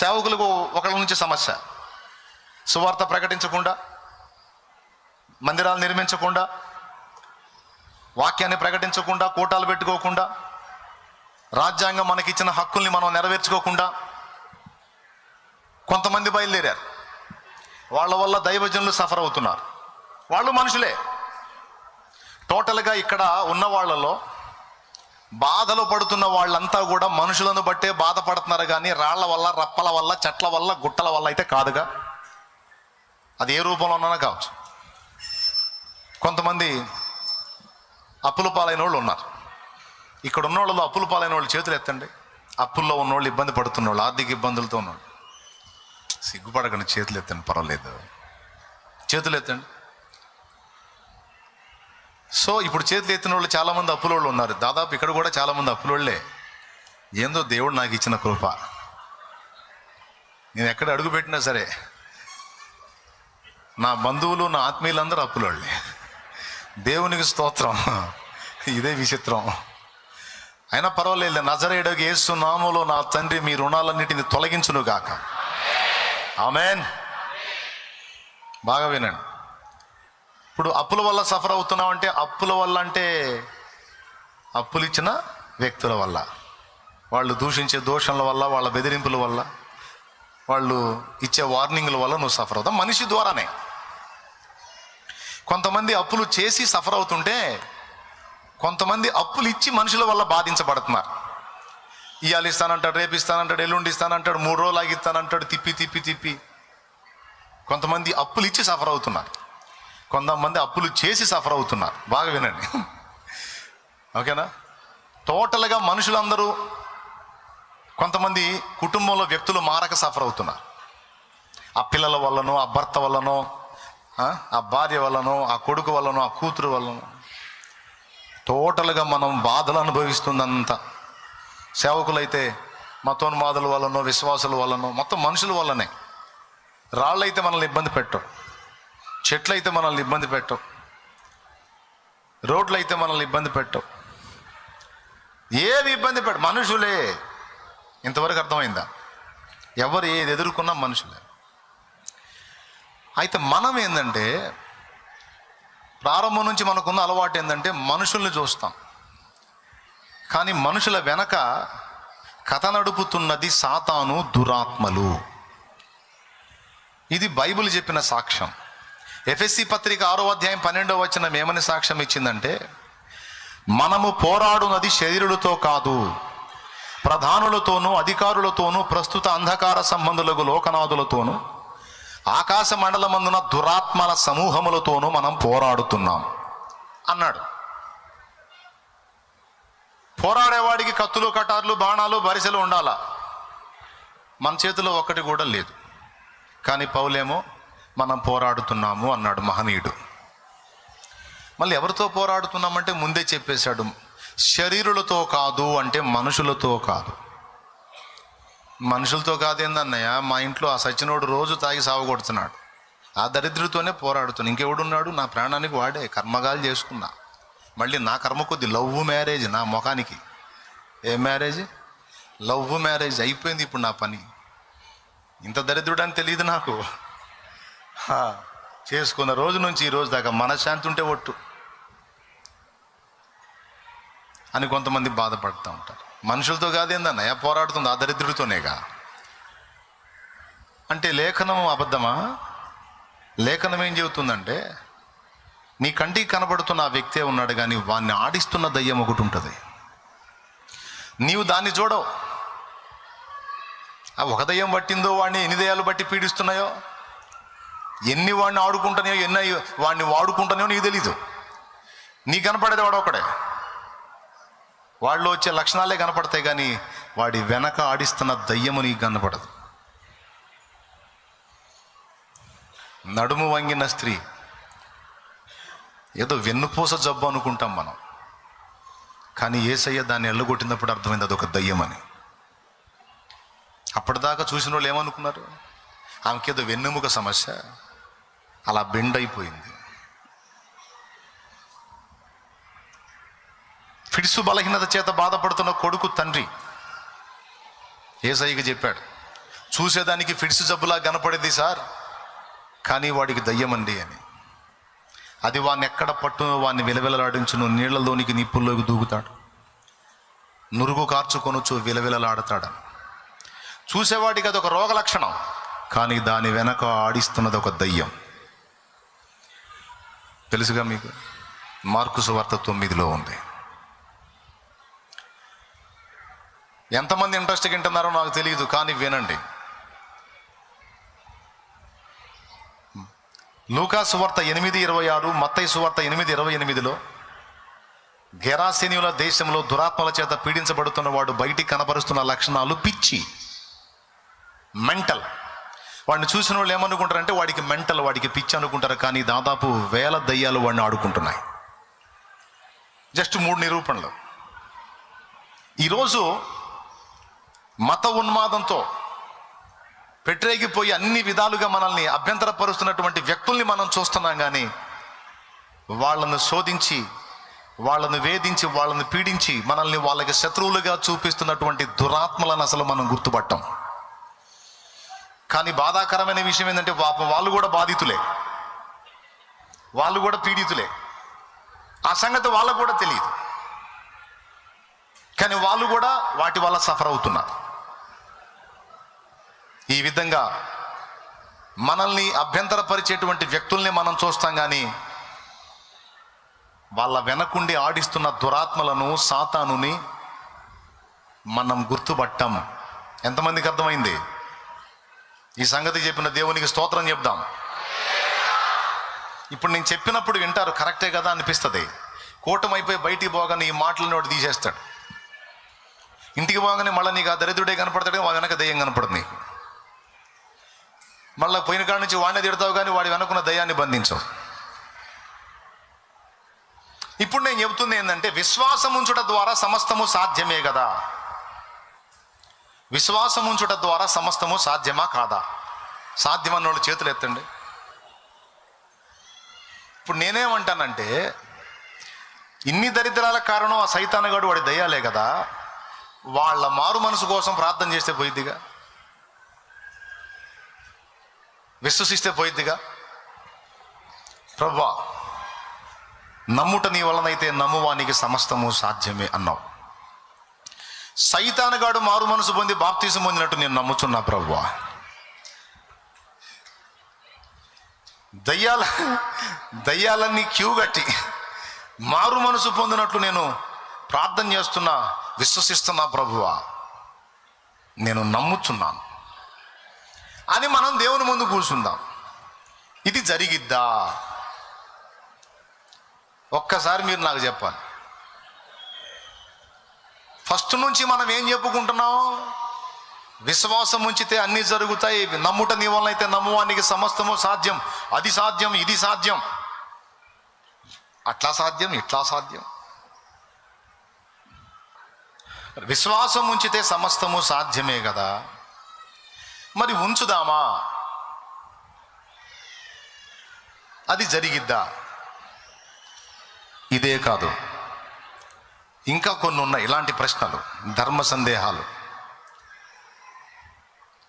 సేవకులకు ఒకళ్ళ నుంచి సమస్య, సువార్త ప్రకటించకుండా, మందిరాలు నిర్మించకుండా, వాక్యాన్ని ప్రకటించకుండా, కూటాలు పెట్టుకోకుండా, రాజ్యాంగం మనకిచ్చిన హక్కుల్ని మనం నెరవేర్చుకోకుండా కొంతమంది బయలుదేరారు. వాళ్ళ వల్ల దైవజనులు సఫర్ అవుతున్నారు. వాళ్ళు మనుషులే. టోటల్గా ఇక్కడ ఉన్న వాళ్ళలో బాధలు పడుతున్న వాళ్ళంతా కూడా మనుషులను బట్టే బాధపడుతున్నారు కానీ రాళ్ల వల్ల, రప్పల వల్ల, చెట్ల వల్ల, గుట్టల వల్ల అయితే కాదుగా. అది ఏ రూపంలోనైనా కావచ్చు. కొంతమంది అప్పుల పాలైన వాళ్ళు ఉన్నారు. ఇక్కడ ఉన్న వాళ్ళలో అప్పుల పాలైన వాళ్ళు చేతులు ఎత్తండి. అప్పుల్లో ఉన్నవాళ్ళు, ఇబ్బంది పడుతున్న వాళ్ళు, ఆర్థిక ఇబ్బందులతో ఉన్నవాళ్ళు, సిగ్గుపడకండి, చేతులు ఎత్తండి, పర్వాలేదు, చేతులు ఎత్తండి. సో ఇప్పుడు చేతులు ఎత్తిన వాళ్ళు చాలామంది అప్పులోళ్ళు ఉన్నారు. దాదాపు ఇక్కడ కూడా చాలామంది అప్పులోళ్ళే. ఏందో దేవుడు నాకు ఇచ్చిన కృప, నేను ఎక్కడ అడుగు పెట్టినా సరే నా బంధువులు, నా ఆత్మీయులందరూ అప్పులోళ్ళే. దేవునికి స్తోత్రం. ఇదే విచిత్రం. అయినా పర్వాలేదు. నజరేయుడగు యేసు నామములో నా తండ్రి మీ రుణాలన్నిటిని తొలగించును గాక. ఆమేన్. బాగా వినండి. ఇప్పుడు అప్పుల వల్ల సఫర్ అవుతున్నావు అంటే, అప్పుల వల్ల అంటే అప్పులు ఇచ్చిన వ్యక్తుల వల్ల, వాళ్ళు దూషించే దోషణల వల్ల, వాళ్ళ బెదిరింపుల వల్ల, వాళ్ళు ఇచ్చే వార్నింగ్ల వల్ల నువ్వు సఫర్ అవుతావు. మనిషి ద్వారానే. కొంతమంది అప్పులు చేసి సఫర్ అవుతుంటే, కొంతమంది అప్పులు ఇచ్చి మనుషుల వల్ల బాధించబడుతున్నారు. ఇవాళ ఇస్తానంటాడు, రేపు ఇస్తానంటాడు, ఎల్లుండి ఇస్తానంటాడు, 3 రోజులు ఆగి ఇస్తానంటాడు. తిప్పి కొంతమంది అప్పులు ఇచ్చి సఫర్ అవుతున్నారు, కొంతమంది అప్పులు చేసి సఫర్ అవుతున్నారు. బాగా వినండి, ఓకేనా? టోటల్గా మనుషులందరూ, కొంతమంది కుటుంబంలో వ్యక్తులు మారక సఫర్ అవుతున్నారు. ఆ పిల్లల వల్లనో, ఆ భర్త వల్లనో, ఆ భార్య వల్లనో, ఆ కొడుకు వల్లనో, ఆ కూతురు వల్లనో, టోటల్గా మనం బాధలు అనుభవిస్తుందంతా. సేవకులైతే మతోన్మాదుల వల్లనో, విశ్వాసుల వల్లనో, మొత్తం మనుషుల వల్లనే. రాళ్ళైతే మనల్ని ఇబ్బంది పెట్టవు, చెట్లయితే మనల్ని ఇబ్బంది పెట్టవు, రోడ్లు అయితే మనల్ని ఇబ్బంది పెట్టవు, ఏవి ఇబ్బంది పెట్టు, మనుషులే. ఇంతవరకు అర్థమైందా? ఎవరు ఏది ఎదుర్కొన్నా మనుషులే. అయితే మనం ఏంటంటే, ప్రారంభం నుంచి మనకున్న అలవాటు ఏంటంటే మనుషుల్ని చూస్తాం, కానీ మనుషుల వెనక కథ నడుపుతున్నది సాతాను, దురాత్మలు. ఇది బైబిల్ చెప్పిన సాక్ష్యం. ఎఫెసీ పత్రిక 6వ అధ్యాయం 12వ వచనం ఏమని సాక్ష్యం ఇచ్చిందంటే, మనము పోరాడునది శరీరులతో కాదు, ప్రధానులతోనూ అధికారులతోనూ ప్రస్తుత అంధకార సంబంధులకు లోకనాథులతోనూ ఆకాశ మండలమందున దురాత్మల సమూహములతోనూ మనం పోరాడుతున్నాం అన్నాడు. పోరాడేవాడికి కత్తులు, కటార్లు, బాణాలు, బరిసెలు ఉండాలా? మన చేతిలో ఒక్కటి కూడా లేదు. కానీ పౌలేమో మనం పోరాడుతున్నాము అన్నాడు, మహనీయుడు. మళ్ళీ ఎవరితో పోరాడుతున్నామంటే ముందే చెప్పేశాడు, శరీరులతో కాదు అంటే మనుషులతో కాదు. మనుషులతో కాదేందన్నయ్య, మా ఇంట్లో ఆ సచ్చినోడు రోజు తాగి సాగుకొడుతున్నాడు, ఆ దరిద్రుతోనే పోరాడుతున్నాడు. ఇంకెవడున్నాడు? నా ప్రాణానికి వాడే. కర్మగాలు చేసుకున్నా, మళ్ళీ నా కర్మ కొద్ది లవ్ మ్యారేజ్ నా ముఖానికి. ఏ మ్యారేజ్? లవ్ మ్యారేజ్ అయిపోయింది ఇప్పుడు నా పని. ఇంత దరిద్రుడని తెలియదు నాకు. చేసుకున్న రోజు నుంచి ఈ రోజు దాకా మనశ్శాంతి ఉంటే ఒట్టు అని కొంతమంది బాధపడుతూ ఉంటారు. మనుషులతో కాదేందన్నయ్య పోరాడుతుంది, ఆ దరిద్రుడితోనేగా. అంటే లేఖనం అబద్ధమా? లేఖనం ఏం చెబుతుందంటే, నీ కంటికి కనబడుతున్న ఆ వ్యక్తే ఉన్నాడు, కానీ వాడిని ఆడిస్తున్న దయ్యం ఒకటి ఉంటుంది. నీవు దాన్ని చూడవు. ఆ ఒక దయ్యం పట్టిందో వాడిని ఎన్ని దయ్యాలు బట్టి పీడిస్తున్నాయో, ఎన్ని వాడిని ఆడుకుంటున్నాయో, ఎన్ని వాడిని వాడుకుంటున్నాయో నీకు తెలీదు. నీకు కనపడేది వాడు ఒకడే. వాళ్ళు వచ్చే లక్షణాలే కనపడతాయి, కానీ వాడి వెనక ఆడిస్తున్న దయ్యము నీకు కనపడదు. నడుము వంగిన స్త్రీ ఏదో వెన్నుపూస జబ్బు అనుకుంటాం మనం, కానీ యేసయ్య దాన్ని ఎల్లగొట్టినప్పుడు అర్థమైంది అదొక దయ్యం అని. అప్పటిదాకా చూసిన వాళ్ళు ఏమనుకున్నారు? ఆమెకేదో వెన్నెముక సమస్య, అలా బెండ్ అయిపోయింది. ఫిడ్సు బలహీనత చేత బాధపడుతున్న కొడుకు తండ్రి యేసయ్యకి చెప్పాడు, చూసేదానికి ఫిడ్సు జబ్బులా కనపడేది సార్, కానీ వాడికి దయ్యమండి అని. అది వాడిని ఎక్కడ పట్టును, వాడిని విలవిలలాడించును, నీళ్లలోనికి నిప్పుల్లోకి దూకుతాడు, నురుగు కార్చుకొనొచ్చు, విలవిలలాడతాడు. చూసేవాడికి అదొక రోగ లక్షణం, కానీ దాని వెనక ఆడిస్తున్నది ఒక దయ్యం. తెలుసుగా మీకు? మార్కు సువార్త 9లో ఉంది. ఎంతమంది ఇంట్రెస్ట్గా వింటున్నారో నాకు తెలియదు, కానీ వినండి. లూకా సువార్త 8:26, మత్తయి సువార్త 8:28లో గెరాసెనీయుల దేశంలో దురాత్మల చేత పీడించబడుతున్న వాడు బయటికి కనబరుస్తున్న లక్షణాలు పిచ్చి, మెంటల్. వాడిని చూసిన వాళ్ళు ఏమనుకుంటారంటే వాడికి మెంటల్, వాడికి పిచ్చి అనుకుంటారు, కానీ దాదాపు 1000 దయ్యాలు వాడిని ఆడుకుంటున్నాయి. జస్ట్ 3 నిరూపణలు. ఈరోజు మత ఉన్మాదంతో పెట్టరేగిపోయి అన్ని విధాలుగా మనల్ని అభ్యంతరపరుస్తున్నటువంటి వ్యక్తుల్ని మనం చూస్తున్నాం, కానీ వాళ్ళను శోధించి, వాళ్ళను వేధించి, వాళ్ళను పీడించి మనల్ని వాళ్ళకి శత్రువులుగా చూపిస్తున్నటువంటి దురాత్మలను అసలు మనం గుర్తుపట్టాం. కానీ బాధాకరమైన విషయం ఏంటంటే వాళ్ళు కూడా బాధితులే, వాళ్ళు కూడా పీడితులే. ఆ సంగతి వాళ్ళకు కూడా తెలియదు, కానీ వాళ్ళు కూడా వాటి వల్ల సఫర్ అవుతున్నారు. ఈ విధంగా మనల్ని అభ్యంతరపరిచేటువంటి వ్యక్తుల్ని మనం చూస్తాం, కానీ వాళ్ళ వెనకుండి ఆడిస్తున్న దురాత్మలను, సాతానుని మనం గుర్తుపట్టాం. ఎంతమందికి అర్థమైంది? ఈ సంగతి చెప్పిన దేవునికి స్తోత్రం చెప్దాం. ఇప్పుడు నేను చెప్పినప్పుడు వింటారు, కరెక్టే కదా అనిపిస్తుంది. కూటమైపోయి బయటికి పోగానే ఈ మాటలను వాడు తీసేస్తాడు. ఇంటికి పోగానే మళ్ళీ నీకు ఆ దరిద్రుడే కనపడతాడు, వాడి వెనక దయ్యం కనపడదు నీకు. మళ్ళీ పోయిన కాడి నుంచి వాడిని తిడతావు కానీ వాడి వెనకున్న దయ్యాన్ని బంధించవు. ఇప్పుడు నేను చెబుతుంది ఏంటంటే, విశ్వాసం ఉంచుట ద్వారా సమస్తము సాధ్యమే కదా. విశ్వాసం ఉంచుట ద్వారా సమస్తము సాధ్యమా కాదా? సాధ్యమన్న వాళ్ళు చేతులు ఎత్తండి. ఇప్పుడు నేనేమంటానంటే, ఇన్ని దరిద్రాల కారణం ఆ సైతానగాడు వాడి దయ్యాలే కదా. వాళ్ళ మారు మనసు కోసం ప్రార్థన చేస్తే పోయిద్దిగా, విశ్వసిస్తే పోయిద్దిగా. ప్రభువా, నమ్ముట నీ వలనైతే నమ్మువానికి సమస్తము సాధ్యమే అన్నావు. సైతానగాడు మారు మనసు పొంది బాప్తీసం పొందినట్టు నేను నమ్ముతున్నా ప్రభువా. దయ్యాలన్నీ క్యూ కట్టి మారు మనసు పొందినట్లు నేను ప్రార్థన చేస్తున్నా, విశ్వసిస్తున్నా ప్రభువా, నేను నమ్ముచున్నాను అని మనం దేవుని ముందు కూర్చుందాం. ఇది జరిగిద్దా? ఒక్కసారి మీరు నాకు చెప్పాలి. ఫస్ట్ నుంచి మనం ఏం చెప్పుకుంటున్నాం? విశ్వాసం ఉంచితే అన్నీ జరుగుతాయి, నమ్ముట నీ వలన అయితే నమ్మువానికి సమస్తము సాధ్యం, అది సాధ్యం, ఇది సాధ్యం, అట్లా సాధ్యం, ఇట్లా సాధ్యం. విశ్వాసం ఉంచితే సమస్తము సాధ్యమే కదా. మరి ఉంచుదామా? అది జరిగిద్దా? ఇదే కాదు, ఇంకా కొన్ని ఉన్నాయి ఇలాంటి ప్రశ్నలు, ధర్మ సందేహాలు.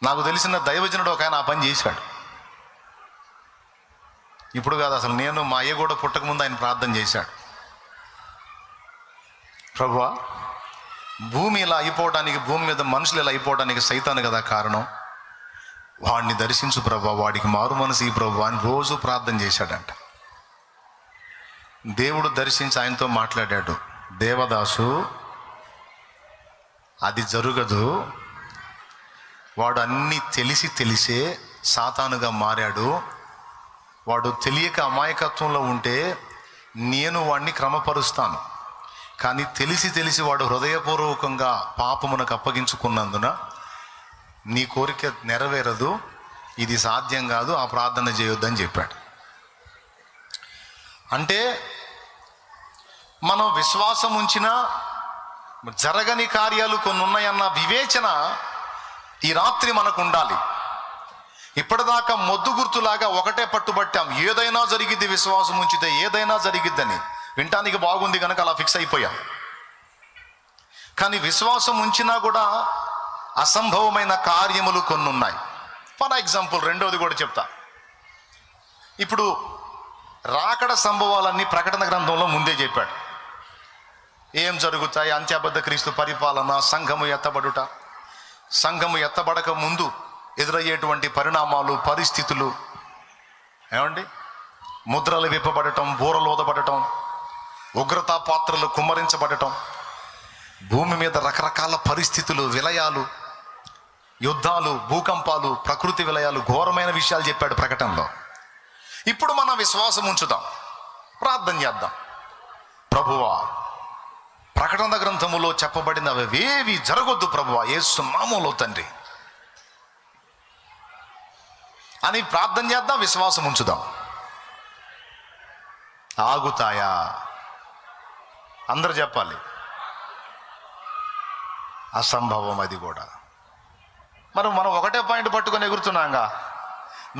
నాకు తెలిసిన దైవజనుడు ఒక ఆయన ఆ పని చేశాడు. ఇప్పుడు కాదు, అసలు నేను మా అయ్య కూడా పుట్టకముందు ఆయన ప్రార్థన చేశాడు. ప్రభువా, భూమి ఇలా అయిపోవడానికి, భూమి మీద మనుషులు ఇలా అయిపోవడానికి సైతాను కదా కారణం. వాడిని దర్శించు ప్రభువా, వాడికి మారు మనసు ఈ ప్రభువా అని రోజు ప్రార్థన చేశాడంట. దేవుడు దర్శించి ఆయనతో మాట్లాడాడు, దేవదాసు, అది జరగదు. వాడు అన్నీ తెలిసే సాతానుగా మారాడు. వాడు తెలియక అమాయకత్వంలో ఉంటే నేను వాడిని క్రమపరుస్తాను. కానీ తెలిసి వాడు హృదయపూర్వకంగా పాపమునకు అప్పగించుకున్నందున నీ కోరిక నెరవేరదు, ఇది సాధ్యం కాదు, ఆ ప్రార్థన చేయొద్దని చెప్పాడు. అంటే మనం విశ్వాసం ఉంచినా జరగని కార్యాలు కొన్ని ఉన్నాయన్న వివేచన ఈ రాత్రి మనకు ఉండాలి. ఇప్పటిదాకా మొద్దు గుర్తులాగా ఒకటే పట్టుబట్టాం, ఏదైనా జరిగిద్ది, విశ్వాసం ఉంచితే ఏదైనా జరిగిద్దని. వినటానికి బాగుంది కనుక అలా ఫిక్స్ అయిపోయాం. కానీ విశ్వాసం ఉంచినా కూడా అసంభవమైన కార్యములు కొన్ని ఉన్నాయి. ఫర్ ఎగ్జాంపుల్, రెండోది కూడా చెప్తా. ఇప్పుడు రాకడ సంభవాలన్నీ ప్రకటన గ్రంథంలో ముందే చెప్పాడు. ఏం జరుగుతాయి? అంత్యబద్ధ క్రీస్తు పరిపాలన, సంఘము ఎత్తబడుట, సంఘము ఎత్తబడక ముందు ఎదురయ్యేటువంటి పరిణామాలు, పరిస్థితులు. ఏమండి? ముద్రలు విప్పబడటం, బూరలు ఊదబడటం, ఉగ్రతా పాత్రలు కుమ్మరించబడటం, భూమి మీద రకరకాల పరిస్థితులు, విలయాలు, యుద్ధాలు, భూకంపాలు, ప్రకృతి విలయాలు, ఘోరమైన విషయాలు చెప్పాడు ప్రకటనలో. ఇప్పుడు మనం విశ్వాసం ఉంచుదాం, ప్రార్థన చేద్దాం. ప్రభువా, ప్రకటన గ్రంథములో చెప్పబడినవేవి జరగొద్దు ప్రభువా, యేసు నామములో తండ్రి అని ప్రార్థన చేద్దాం, విశ్వాసం ఉంచుదాం. ఆగుతాయా? అందరు చెప్పాలి. అసంభవం అది కూడా. మనం ఒకటే పాయింట్ పట్టుకొని ఎగురుతున్నాంగా,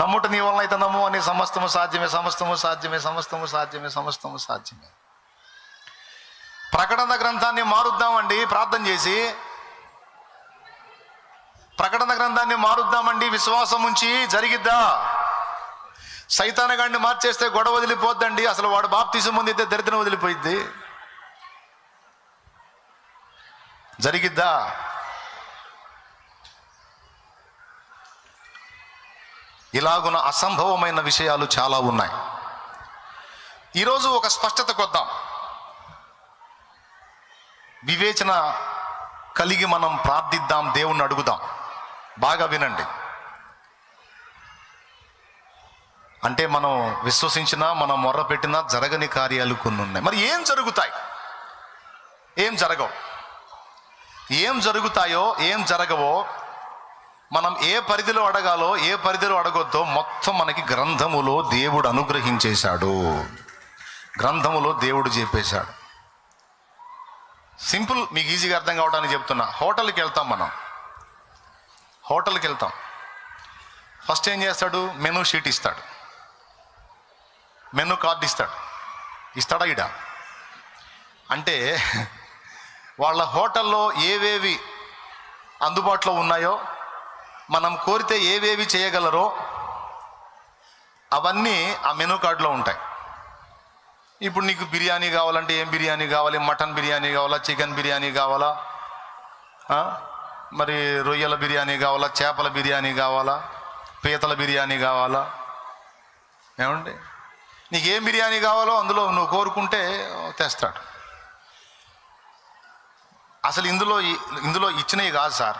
నమ్ముట నీ వలన అయితే నమ్ము అని, సమస్తము సాధ్యమే, సమస్తము సాధ్యమే, సమస్తము సాధ్యమే, సమస్తము సాధ్యమే. ప్రకటన గ్రంథాన్ని మారుద్దామండి ప్రార్థన చేసి, ప్రకటన గ్రంథాన్ని మారుద్దామండి విశ్వాసం ఉంచి, జరిగిద్దా? సైతానగాడిని మార్చేస్తే గొడవ వదిలిపోద్దండి. అసలు వాడు బాప్తిసం పొందితే దరిద్రం వదిలిపోయిద్ది. జరిగిద్దా? ఇలాగున అసంభవమైన విషయాలు చాలా ఉన్నాయి. ఈరోజు ఒక స్పష్టతకు వద్దాం. వివేచన కలిగి మనం ప్రార్థిద్దాం, దేవుణ్ణి అడుగుదాం. బాగా వినండి. అంటే మనం విశ్వసించినా, మనం మొర్ర పెట్టినా జరగని కార్యాలు కొన్ని ఉన్నాయి. మరి ఏం జరుగుతాయి, ఏం జరగవు, ఏం జరుగుతాయో ఏం జరగవో, మనం ఏ పరిధిలో అడగాలో ఏ పరిధిలో అడగొద్దో మొత్తం మనకి గ్రంథములో దేవుడు అనుగ్రహించేశాడు, గ్రంథములో దేవుడు చెప్పేశాడు. సింపుల్, మీకు ఈజీగా అర్థం కావడానికి చెప్తున్నా. హోటల్కి వెళ్తాం, మనం హోటల్కి వెళ్తాం. ఫస్ట్ ఏం చేస్తాడు, మెనూ షీట్ ఇస్తాడు, మెనూ కార్డు ఇస్తాడు. ఇస్తాడా ఇడా? అంటే వాళ్ళ హోటల్లో ఏవేవి అందుబాటులో ఉన్నాయో, మనం కోరితే ఏవేవి చేయగలరో అవన్నీ ఆ మెనూ కార్డులో ఉంటాయి. ఇప్పుడు నీకు బిర్యానీ కావాలంటే ఏం బిర్యానీ కావాలి, మటన్ బిర్యానీ కావాలా, చికెన్ బిర్యానీ కావాలా, మరి రొయ్యల బిర్యానీ కావాలా, చేపల బిర్యానీ కావాలా, పీతల బిర్యానీ కావాలా, ఏమండి నీకు ఏం బిర్యానీ కావాలో అందులో నువ్వు కోరుకుంటే తెస్తాడు. అసలు ఇందులో ఇచ్చినవి కాదు సార్,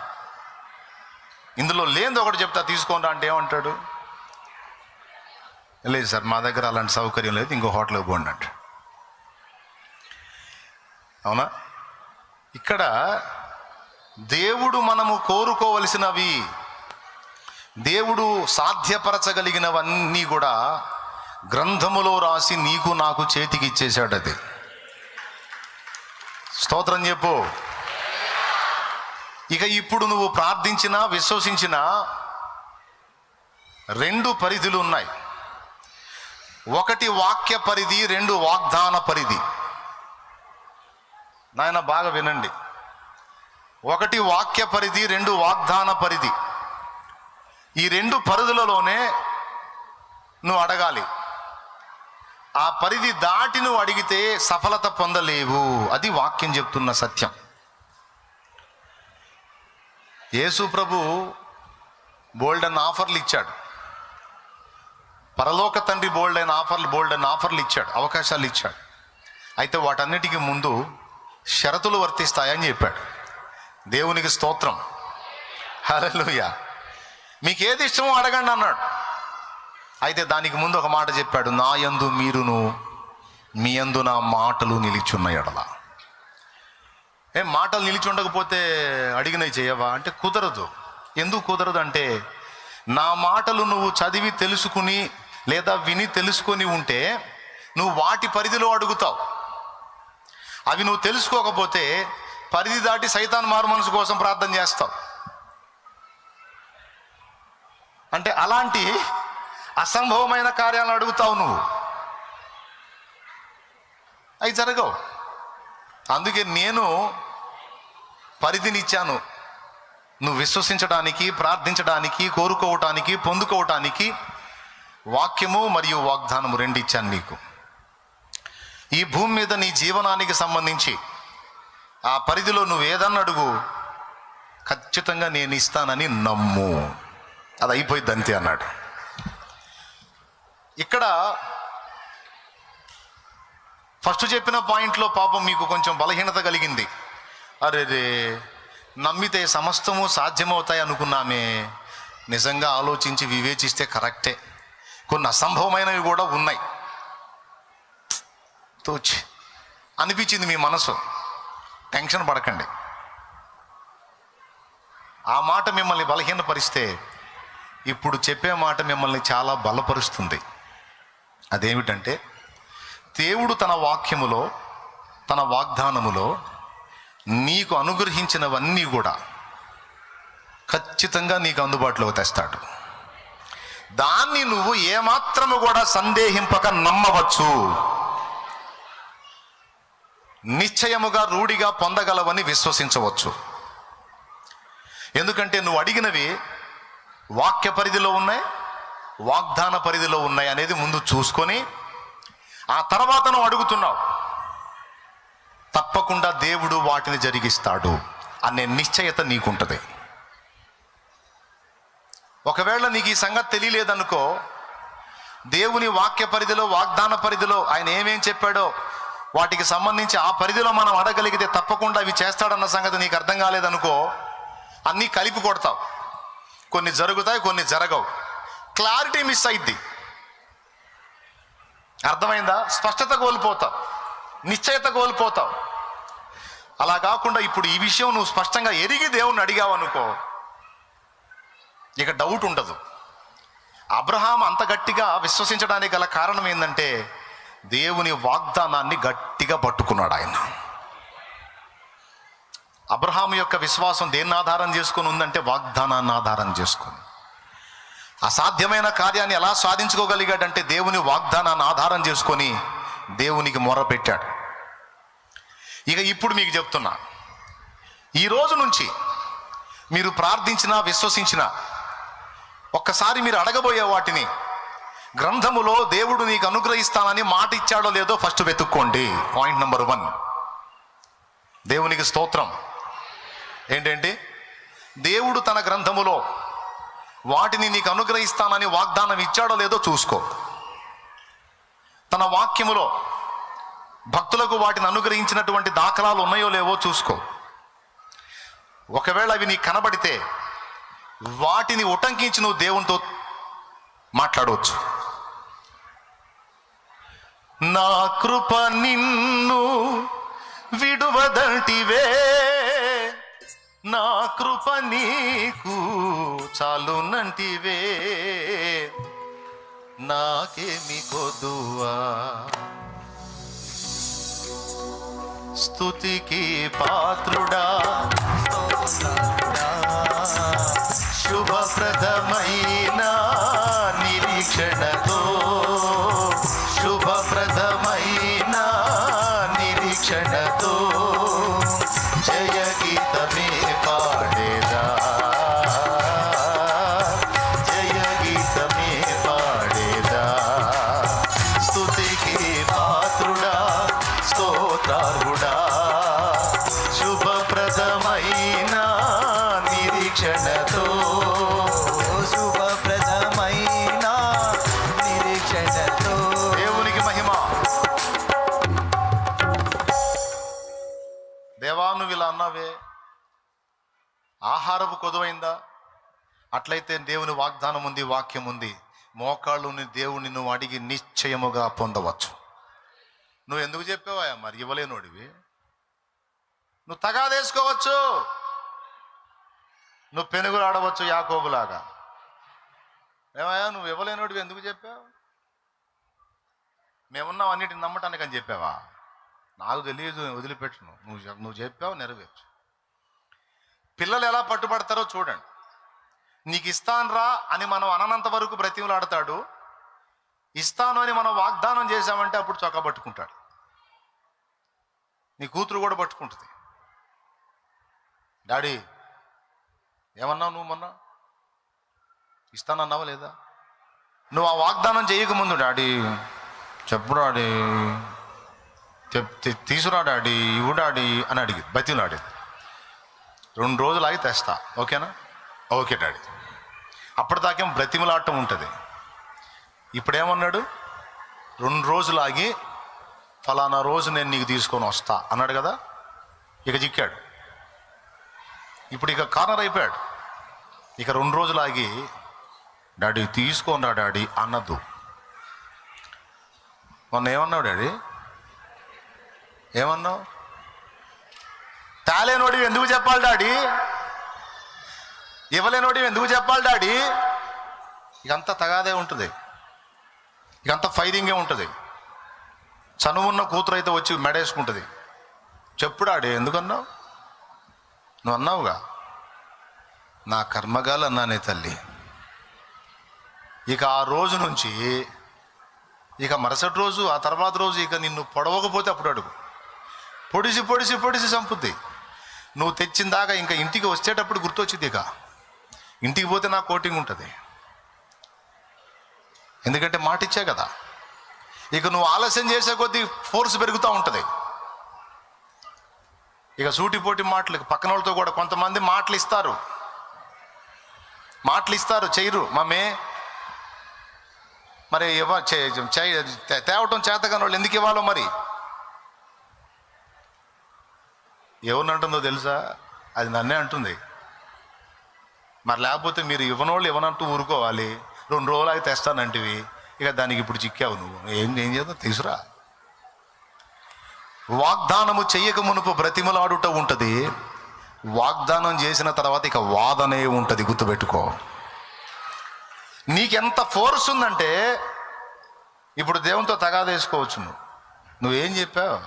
ఇందులో లేనిది ఒకటి చెప్తా తీసుకోండి అంటే ఏమంటాడు, లేదు సార్ మా దగ్గర అలాంటి సౌకర్యం లేదు, ఇంకో హోటల్కి పోండి అంట. అవునా? ఇక్కడ దేవుడు మనము కోరుకోవలసినవి, దేవుడు సాధ్యపరచగలిగినవన్నీ కూడా గ్రంథములో రాసి నీకు నాకు చేతికి ఇచ్చేశాడు. అది స్తోత్రం చెప్పు. ఇక ఇప్పుడు నువ్వు ప్రార్థించినా విశ్వసించినా రెండు పరిధులు ఉన్నాయి. ఒకటి వాక్య పరిధి, రెండు వాగ్దాన పరిధి. నాయన బాగా వినండి. ఒకటి వాక్య పరిధి, రెండు వాగ్దాన పరిధి. ఈ రెండు పరిధులలోనే నువ్వు అడగాలి. ఆ పరిధి దాటి నువ్వు అడిగితే సఫలత పొందలేవు. అది వాక్యం చెప్తున్న సత్యం. యేసు ప్రభు బోల్డన్ ఆఫర్లు ఇచ్చాడు, పరలోక తండ్రి బోల్డన్ ఆఫర్లు ఇచ్చాడు, అవకాశాలు ఇచ్చాడు. అయితే వాటన్నిటికీ ముందు షరతులు వర్తిస్తాయని చెప్పాడు. దేవునికి స్తోత్రం, హల్లెలూయా. మీకు ఏది ఇష్టమో అడగండి అన్నాడు. అయితే దానికి ముందు ఒక మాట చెప్పాడు, నా యందు మీరును మీ యందు నా మాటలు నిలిచున్న ఎడల. మాటలు నిలిచి ఉండకపోతే అడిగినవి చేయవా అంటే కుదరదు. ఎందుకు కుదరదు అంటే, నా మాటలు నువ్వు చదివి తెలుసుకుని లేదా విని తెలుసుకొని ఉంటే నువ్వు వాటి పరిధిలో అడుగుతావు. అవి నువ్వు తెలుసుకోకపోతే పరిధి దాటి సైతాన్ మారు మనసు కోసం ప్రార్థన చేస్తావు. అంటే అలాంటి అసంభవమైన కార్యాలను అడుగుతావు నువ్వు, అవి జరగవు. అందుకే నేను పరిధినిచ్చాను, నువ్వు విశ్వసించడానికి, ప్రార్థించడానికి, కోరుకోవటానికి, పొందుకోవటానికి వాక్యము మరియు వాగ్దానము రెండు ఇచ్చాను నీకు. ఈ భూమి మీద నీ జీవనానికి సంబంధించి ఆ పరిధిలో నువ్వు ఏదన్నా అడుగు, ఖచ్చితంగా నేను ఇస్తానని నమ్ము, అది అయిపోయింది అంతే అన్నాడు. ఇక్కడ ఫస్ట్ చెప్పిన పాయింట్లో పాపం మీకు కొంచెం బలహీనత కలిగింది. అరే నమ్మితే సమస్తము సాధ్యమవుతాయి అనుకున్నామే. నిజంగా ఆలోచించి వివేచిస్తే కరెక్టే, కొన్ని అసంభవమైనవి కూడా ఉన్నాయి తోచి అనిపించింది మీ మనసు. టెన్షన్ పడకండి. ఆ మాట మిమ్మల్ని బలహీనపరిస్తే ఇప్పుడు చెప్పే మాట మిమ్మల్ని చాలా బలపరుస్తుంది. అదేమిటంటే, దేవుడు తన వాక్యములో, తన వాగ్దానములో నీకు అనుగ్రహించినవన్నీ కూడా ఖచ్చితంగా నీకు అందుబాటులోకి తెస్తాడు. దాన్ని నువ్వు ఏమాత్రము కూడా సందేహింపక నమ్మవచ్చు. నిశ్చయముగా రూఢిగా పొందగలవని విశ్వసించవచ్చు. ఎందుకంటే నువ్వు అడిగినవి వాక్య పరిధిలో ఉన్నాయి, వాగ్దాన పరిధిలో ఉన్నాయి అనేది ముందు చూసుకొని ఆ తర్వాత నువ్వు అడుగుతున్నావు. తప్పకుండా దేవుడు వాటిని జరిగిస్తాడు అనే నిశ్చయత నీకుంటుంది. ఒకవేళ నీకు ఈ సంగతి తెలియలేదనుకో, దేవుని వాక్య పరిధిలో, వాగ్దాన పరిధిలో ఆయన ఏమేం చెప్పాడో వాటికి సంబంధించి ఆ పరిధిలో మనం అడగలిగితే తప్పకుండా అవి చేస్తాడన్న సంగతి నీకు అర్థం కాలేదనుకో, అన్నీ కలిపి కొడతావు. కొన్ని జరుగుతాయి, కొన్ని జరగవు. క్లారిటీ మిస్ అయింది. అర్థమైందా? స్పష్టత కోల్పోతావు, నిశ్చయత కోల్పోతావు. అలా కాకుండా ఇప్పుడు ఈ విషయం నువ్వు స్పష్టంగా ఎరిగి దేవుణ్ణి అడిగావు అనుకో, ఇక డౌట్ ఉండదు. అబ్రహాం అంత గట్టిగా విశ్వసించడానికి గల కారణం ఏంటంటే దేవుని వాగ్దానాన్ని గట్టిగా పట్టుకున్నాడు ఆయన. అబ్రహాం యొక్క విశ్వాసం దేన్ని ఆధారం చేసుకొని ఉందంటే వాగ్దానాన్ని ఆధారం చేసుకొని. అసాధ్యమైన కార్యాన్ని ఎలా సాధించుకోగలిగాడంటే దేవుని వాగ్దానాన్ని ఆధారం చేసుకొని దేవునికి మొరపెట్టాడు. ఇక ఇప్పుడు మీకు చెప్తున్నా, ఈ రోజు నుంచి మీరు ప్రార్థించినా విశ్వసించినా ఒక్కసారి మీరు అడగబోయే వాటిని గ్రంథములో దేవుడు నీకు అనుగ్రహిస్తానని మాట ఇచ్చాడో లేదో ఫస్ట్ వెతుక్కోండి. Point number 1. దేవునికి స్తోత్రం. ఏంటంటే దేవుడు తన గ్రంథములో వాటిని నీకు అనుగ్రహిస్తానని వాగ్దానం ఇచ్చాడో లేదో చూసుకో. తన వాక్యములో భక్తులకు వాటిని అనుగ్రహించినటువంటి దాఖలాలు ఉన్నాయో లేవో చూసుకో. ఒకవేళ అవి నీకు కనబడితే వాటిని ఉటంకించి నువ్వు దేవునితో మాట్లాడవచ్చు. నా కృప నిన్ను విడువదంటివే, నా కృప నీకు చాలునంటివే, నాకేమి కొదువా, స్తుతికి పాత్రుడా, శుభప్రదమైన నిరీక్షణతో, శుభప్రదమైన నిరీక్షణతో జయ గీతమే పాడేదా, జయ గీతమే పాడేదా, స్తుతికి పాత్రుడా, స్తోత్రార్హుడా, శుభప్రదమైన నిరీక్షణతో, శుభప్రదమైన నిరీక్షణతో. దేవునికి మహిమ. దేవా నువ్వు ఇలా అన్నావే, ఆహారపు కొదువైందా? అట్లయితే దేవుని వాగ్దానం ఉంది, వాక్యం ఉంది. మోకాళ్ళుని దేవుని నువ్వు అడిగి నిశ్చయముగా పొందవచ్చు. నువ్వు ఎందుకు చెప్పావా మరి? ఇవ్వలేనోడివి. నువ్వు తగాదేసుకోవచ్చు, నువ్వు పెనుగులు ఆడవచ్చు యాకోబులాగా. ఏమయ్యా నువ్వు ఇవ్వలేనోడివి ఎందుకు చెప్పావు? మేమున్నాం అన్నిటిని నమ్మటానికి అని చెప్పావా? నాకు తెలియదు, వదిలిపెట్టును. నువ్వు చెప్పావు, నెరవేర్చు. పిల్లలు ఎలా పట్టుబడతారో చూడండి. నీకు ఇస్తాను రా అని మనం అననంత వరకు బ్రతిమలాడతాడు. ఇస్తాను అని మనం వాగ్దానం చేశామంటే అప్పుడు చొక్కా పట్టుకుంటాడు. నీ కూతురు కూడా పట్టుకుంటుంది. డాడీ ఏమన్నావు నువ్వు మొన్న? ఇస్తానన్నావా లేదా? నువ్వు ఆ వాగ్దానం చేయకముందు డాడీ చెప్పు డాడీ, తీసుకురా డాడీ, ఇవ్వు డాడీ అని అడిగి బతిలాడేది. 2 రోజులు ఆగి తెస్తా, ఓకేనా? Okay daddy. అప్పటిదాకేం బ్రతిమలాటం ఉంటుంది. ఇప్పుడేమన్నాడు? 2 రోజులు ఆగి ఫలానా రోజు నేను నీకు తీసుకొని వస్తా అన్నాడు కదా. ఇక చిక్కాడు. ఇప్పుడు ఇక కార్నర్ అయిపోయాడు. ఇక 2 రోజులు ఆగి డాడీ తీసుకోనరా డాడీ అన్నద్దు. మొన్న ఏమన్నావు డాడీ? ఏమన్నావు? తేలేనోడివి ఎందుకు చెప్పాలి డాడీ? ఇవ్వలేనోడివి ఎందుకు చెప్పాలి డాడీ? ఇకంతా తగాదే ఉంటుంది, ఇకంతా ఫైరింగే ఉంటుంది. చనువున్న కూతురు అయితే వచ్చి మెడేసుకుంటుంది. చెప్పు డాడీ ఎందుకన్నావు? నువ్వు అన్నావుగా, నా కర్మగాలు అన్నానే తల్లి. ఇక ఆ రోజు నుంచి ఇక మరుసటి రోజు, ఆ తర్వాత రోజు ఇక నిన్ను పొడవకపోతే అప్పుడు అడుగు. పొడిసి పొడిసి పొడిసి చంపుద్ది. నువ్వు తెచ్చిన దాకా ఇంకా ఇంటికి వచ్చేటప్పుడు గుర్తొచ్చింది. ఇక ఇంటికి పోతే నా కోటింగ్ ఉంటుంది, ఎందుకంటే మాట ఇచ్చా కదా. ఇక నువ్వు ఆలస్యం చేసే కొద్దీ ఫోర్స్ పెరుగుతూ ఉంటుంది. ఇక సూటిపోటి మాటలు పక్కన వాళ్ళతో కూడా కొంతమంది మాటలు ఇస్తారు, చేయరు. మమ్మే మరి తేవటం చేతగాని వాళ్ళు ఎందుకు ఇవ్వాలో మరి? ఎవరిని అంటుందో తెలుసా? అది నన్నే అంటుంది. మరి లేకపోతే మీరు ఇవ్వనోళ్ళు ఇవ్వనంటూ ఊరుకోవాలి. 2 రోజులు అయితే తెస్తానంటివి, ఇక దానికి ఇప్పుడు చిక్కావు. నువ్వు ఏం చేద్దాం తీసురా. వాగ్దానము చెయ్యక మునుపు బ్రతిమలాడుట ఉంటుంది, వాగ్దానం చేసిన తర్వాత ఇక వాదనే ఉంటుంది. గుర్తుపెట్టుకో. నీకెంత ఫోర్స్ ఉందంటే ఇప్పుడు దేవునితో తగాదేసుకోవచ్చు. నువ్వేం చెప్పావు?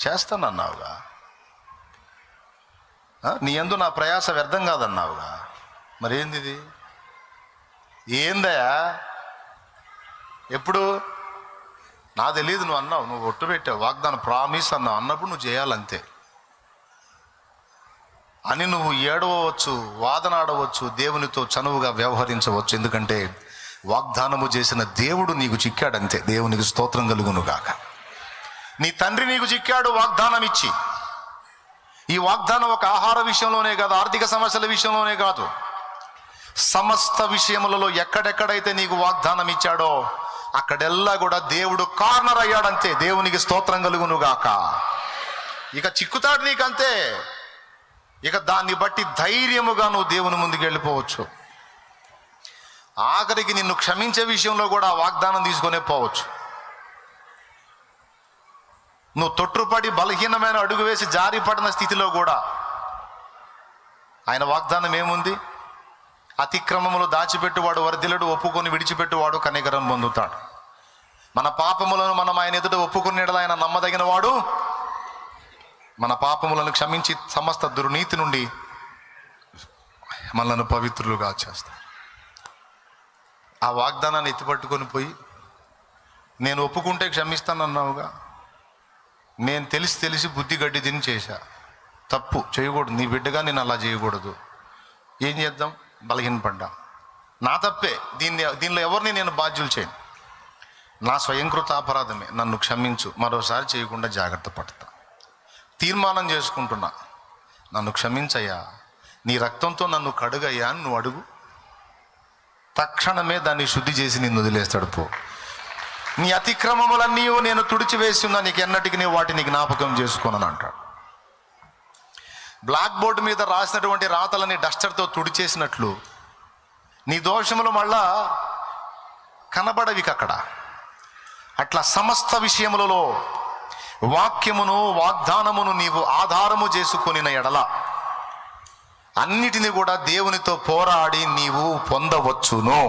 చేస్తానన్నావుగా, నీ యందు నా ప్రయాస వ్యర్థం కాదన్నావుగా, మరేంది ఇది? ఏందయా? ఎప్పుడు? నా తెలియదు, నువ్వు అన్నావు, నువ్వు ఒట్టు పెట్టావు, వాగ్దానం ప్రామిస్ అన్నావు, అన్నప్పుడు నువ్వు చేయాలంతే అని. నువ్వు ఏడవచ్చు, వాదనాడవచ్చు, దేవునితో చనువుగా వ్యవహరించవచ్చు. ఎందుకంటే వాగ్దానము చేసిన దేవుడు నీకు చిక్కాడంతే. దేవునికి స్తోత్రం కలుగును గాక. నీ తండ్రి నీకు చిక్కాడు వాగ్దానం ఇచ్చి. ఈ వాగ్దానం ఒక ఆహార విషయంలోనే కాదు, ఆర్థిక సమస్యల విషయంలోనే కాదు, సమస్త విషయములలో ఎక్కడెక్కడైతే నీకు వాగ్దానం ఇచ్చాడో అక్కడెల్లా కూడా దేవుడు కార్నర్ అయ్యాడంతే. దేవునికి స్తోత్రం కలుగును గాక. ఇక చిక్కుతాడు నీకంతే. ఇక దాన్ని బట్టి ధైర్యముగా నువ్వు దేవుని ముందుకు వెళ్ళిపోవచ్చు. ఆఖరికి నిన్ను క్షమించే విషయంలో కూడా వాగ్దానం తీసుకునే పోవచ్చు. నువ్వు తొట్టుపడి బలహీనమైన అడుగు వేసి జారిపడిన స్థితిలో కూడా ఆయన వాగ్దానం ఏముంది? అతిక్రమములు దాచిపెట్టువాడు వర్ధిల్లడు, ఒప్పుకొని విడిచిపెట్టువాడు కనికరం పొందుతాడు. మన పాపములను మనం ఆయన ఎదుట ఒప్పుకునే ఆయన నమ్మదగిన వాడు, మన పాపములను క్షమించి సమస్త దుర్నీతి నుండి మనలను పవిత్రులుగా చేస్తాడు. ఆ వాగ్దానాన్ని ఎత్తిపట్టుకొని పోయి, నేను ఒప్పుకుంటే క్షమిస్తానన్నావుగా, నేను తెలిసి బుద్ధి గడ్డి తిని చేశా, తప్పు చేయకూడదు, నీ బిడ్డగా నేను అలా చేయకూడదు, ఏం చేద్దాం? బలహీనపడ్డా, నా తప్పే, దీనిలో ఎవరిని నేను బాధ్యులు చేయను, నా స్వయంకృత అపరాధమే, నన్ను క్షమించు, మరోసారి చేయకుండా జాగ్రత్త పడతా. తీర్మానం చేసుకుంటున్నా, నన్ను క్షమించయ్యా, నీ రక్తంతో నన్ను కడుగయ్యా అని నువ్వు అడుగు. తక్షణమే దాన్ని శుద్ధి చేసి నిన్ను వదిలేస్తాడు. పో, నీ అతిక్రమములన్నీ నేను తుడిచివేసి ఉన్నా, నీకు ఎన్నటికి నీ వాటిని జ్ఞాపకం చేసుకోనని అంటాడు. బ్లాక్ బోర్డు మీద రాసినటువంటి రాతలని డస్టర్తో తుడిచేసినట్లు నీ దోషములు మళ్ళా కనబడవిక అక్కడ. అట్లా సమస్త విషయములలో వాక్యమును వాగ్దానమును నీవు ఆధారము చేసుకొనిన ఎడల అన్నిటినీ కూడా దేవునితో పోరాడి నీవు పొందవచ్చును.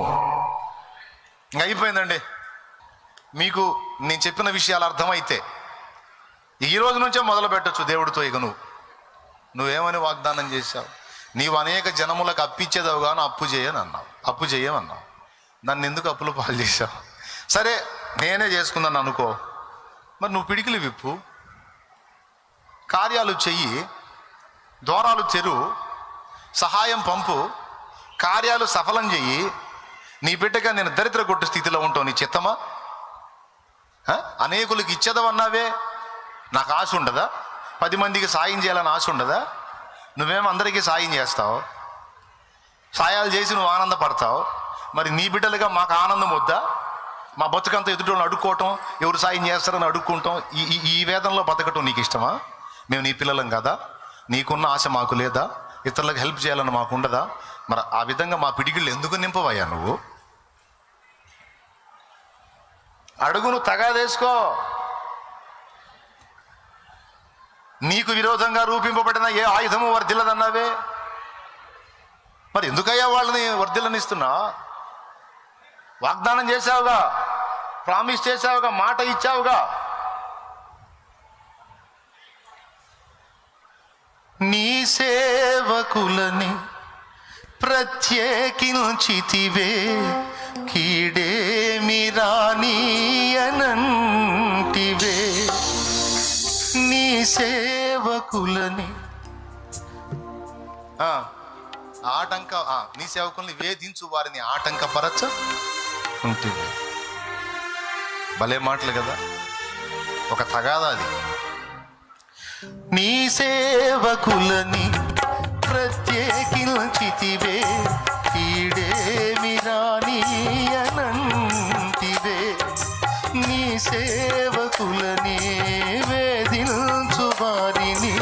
ఇంకా అయిపోయిందండి. మీకు నేను చెప్పిన విషయాలు అర్థమైతే ఈ రోజు నుంచే మొదలు పెట్టచ్చు దేవుడితో. ఇక నువ్వేమని వాగ్దానం చేశావు? నీవు అనేక జనములకు అప్పిచ్చేదావు కానీ అప్పు చేయమన్నావు. నన్ను ఎందుకు అప్పులు పాలు చేశావు? సరే నేనే చేసుకున్నాను అనుకో, మరి నువ్వు పిడికిలు విప్పు, కార్యాలు చెయ్యి, ద్వారాలు తెరువు, సహాయం పంపు, కార్యాలు సఫలం చెయ్యి. నీ బిడ్డగా నేను దరిద్ర కొట్టు స్థితిలో ఉంటావు, నీ చిత్తమా? అనేకులకు ఇచ్చేదవన్నావే, నాకు ఆశ ఉండదా? 10 మందికి సాయం చేయాలని ఆశ ఉండదా? నువ్వేమో అందరికీ సాయం చేస్తావు, సాయాలు చేసి నువ్వు ఆనందపడతావు. మరి నీ బిడ్డలుగా మాకు ఆనందం వద్దా? మా బతుకంతా ఎదుటోళ్ళని అడుక్కోవటం, ఎవరు సాయం చేస్తారని అడుక్కుంటాం, ఈ వేదంలో బతకటం నీకు ఇష్టమా? మేము నీ పిల్లలం కదా, నీకున్న ఆశ మాకు లేదా? ఇతరులకు హెల్ప్ చేయాలని మాకు ఉండదా? మరి ఆ విధంగా మా పిడికిళ్ళు ఎందుకు నింపవయ్యా నువ్వు? అడుగును తగాదేసుకో. నీకు విరోధంగా రూపింపబడిన ఏ ఆయుధము వర్ధిల్లదన్నావే, మరి ఎందుకయ్యా వాళ్ళని వర్ధిల్లనిస్తున్నా? వాగ్దానం చేశావుగా, ప్రామిస్ చేశావుగా, మాట ఇచ్చావుగా. నీ సేవకులని ప్రత్యేకించితివే, కీడేమి రానీయనంటివే. నీ సేవకులని నీ సేవకుల్ని వేధించు వారిని ఆటంకపరచ ఉంటుంది. భలే మాటలు కదా, ఒక తగాదా అది. నీ సేవకులని ప్రత్యేకించితివే, కీడేమి రానీయనంటివే. నీ సేవకులని వేధించు వారిని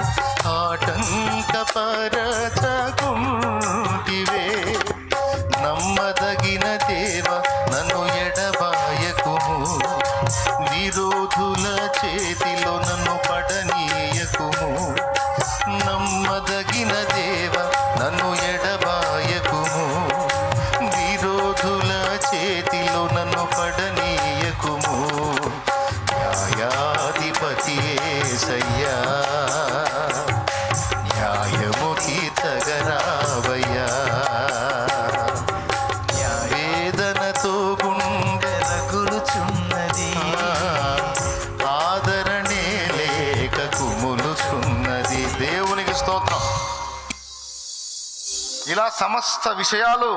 ఇలా సమస్త విషయాలు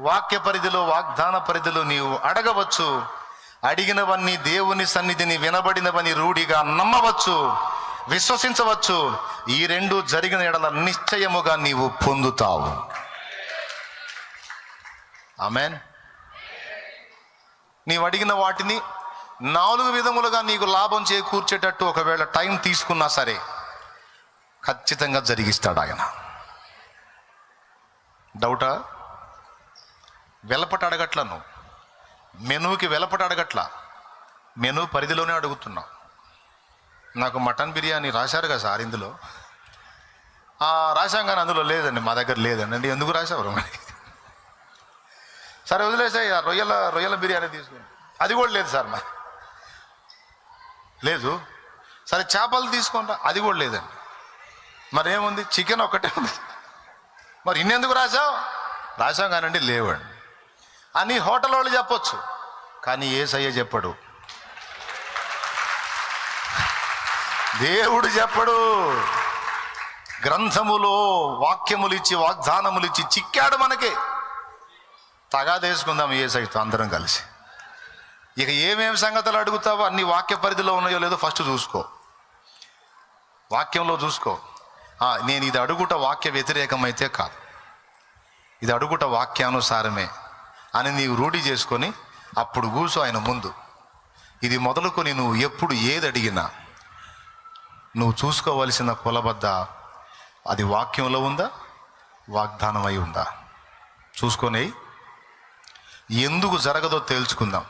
వాక్య పరిధిలో, వాగ్దాన పరిధిలో నీవు అడగవచ్చు. అడిగినవన్నీ దేవుని సన్నిధిని వినబడినవని రూఢిగా నమ్మవచ్చు, విశ్వసించవచ్చు. ఈ రెండు జరిగిన ఎడల నిశ్చయముగా నీవు పొందుతావు. ఆమేన్. నీవు అడిగిన వాటిని 4 విధములుగా నీకు లాభం చేకూర్చేటట్టు ఒకవేళ టైం తీసుకున్నా సరే ఖచ్చితంగా జరిగిస్తాడు ఆయన. డౌటా? వెలపట అడగట్లా, నువ్వు మెనూకి వెలపట అడగట్లా, మెనూ పరిధిలోనే అడుగుతున్నావు. నాకు మటన్ బిర్యానీ రాశారు కదా సార్ ఇందులో, రాశాం కానీ అందులో లేదండి, మా దగ్గర లేదండి. అంటే ఎందుకు రాశారు మరి? సరే వదిలేసాయి, రొయ్యల బిర్యానీ తీసుకుని, అది కూడా లేదు సార్ మరి, లేదు. సరే చేపలు తీసుకుంటా, అది కూడా లేదండి. మరి ఏముంది? చికెన్ ఒక్కటే ఉంది. మరి ఇన్నెందుకు రాశాం కానండి లేవండి అని హోటల్ వాళ్ళు చెప్పొచ్చు, కానీ యేసయ్య చెప్పడు, దేవుడు చెప్పడు. గ్రంథములో వాక్యములు ఇచ్చి, వాగ్దానములు ఇచ్చి చిక్కాడు మనకి. తగాదేసుకుందాం యేసయ్యతో అందరం కలిసి. ఇక ఏమేమి సంగతులు అడుగుతావో అన్ని వాక్య పరిధిలో ఉన్నాయో లేదో ఫస్ట్ చూసుకో, వాక్యంలో చూసుకో. నేను ఇది అడుగుట వాక్య వ్యతిరేకమైతే కాదు, ఇది అడుగుట వాక్యానుసారమే అని నీవు రూఢి చేసుకొని అప్పుడు కూర్చో ఆయన ముందు. ఇది మొదలుకొని నువ్వు ఎప్పుడు ఏది అడిగినా నువ్వు చూసుకోవలసిన కొలబద్ద అది వాక్యంలో ఉందా, వాగ్దానం అయి ఉందా చూసుకొని ఎందుకు జరగదో తేల్చుకుందాం.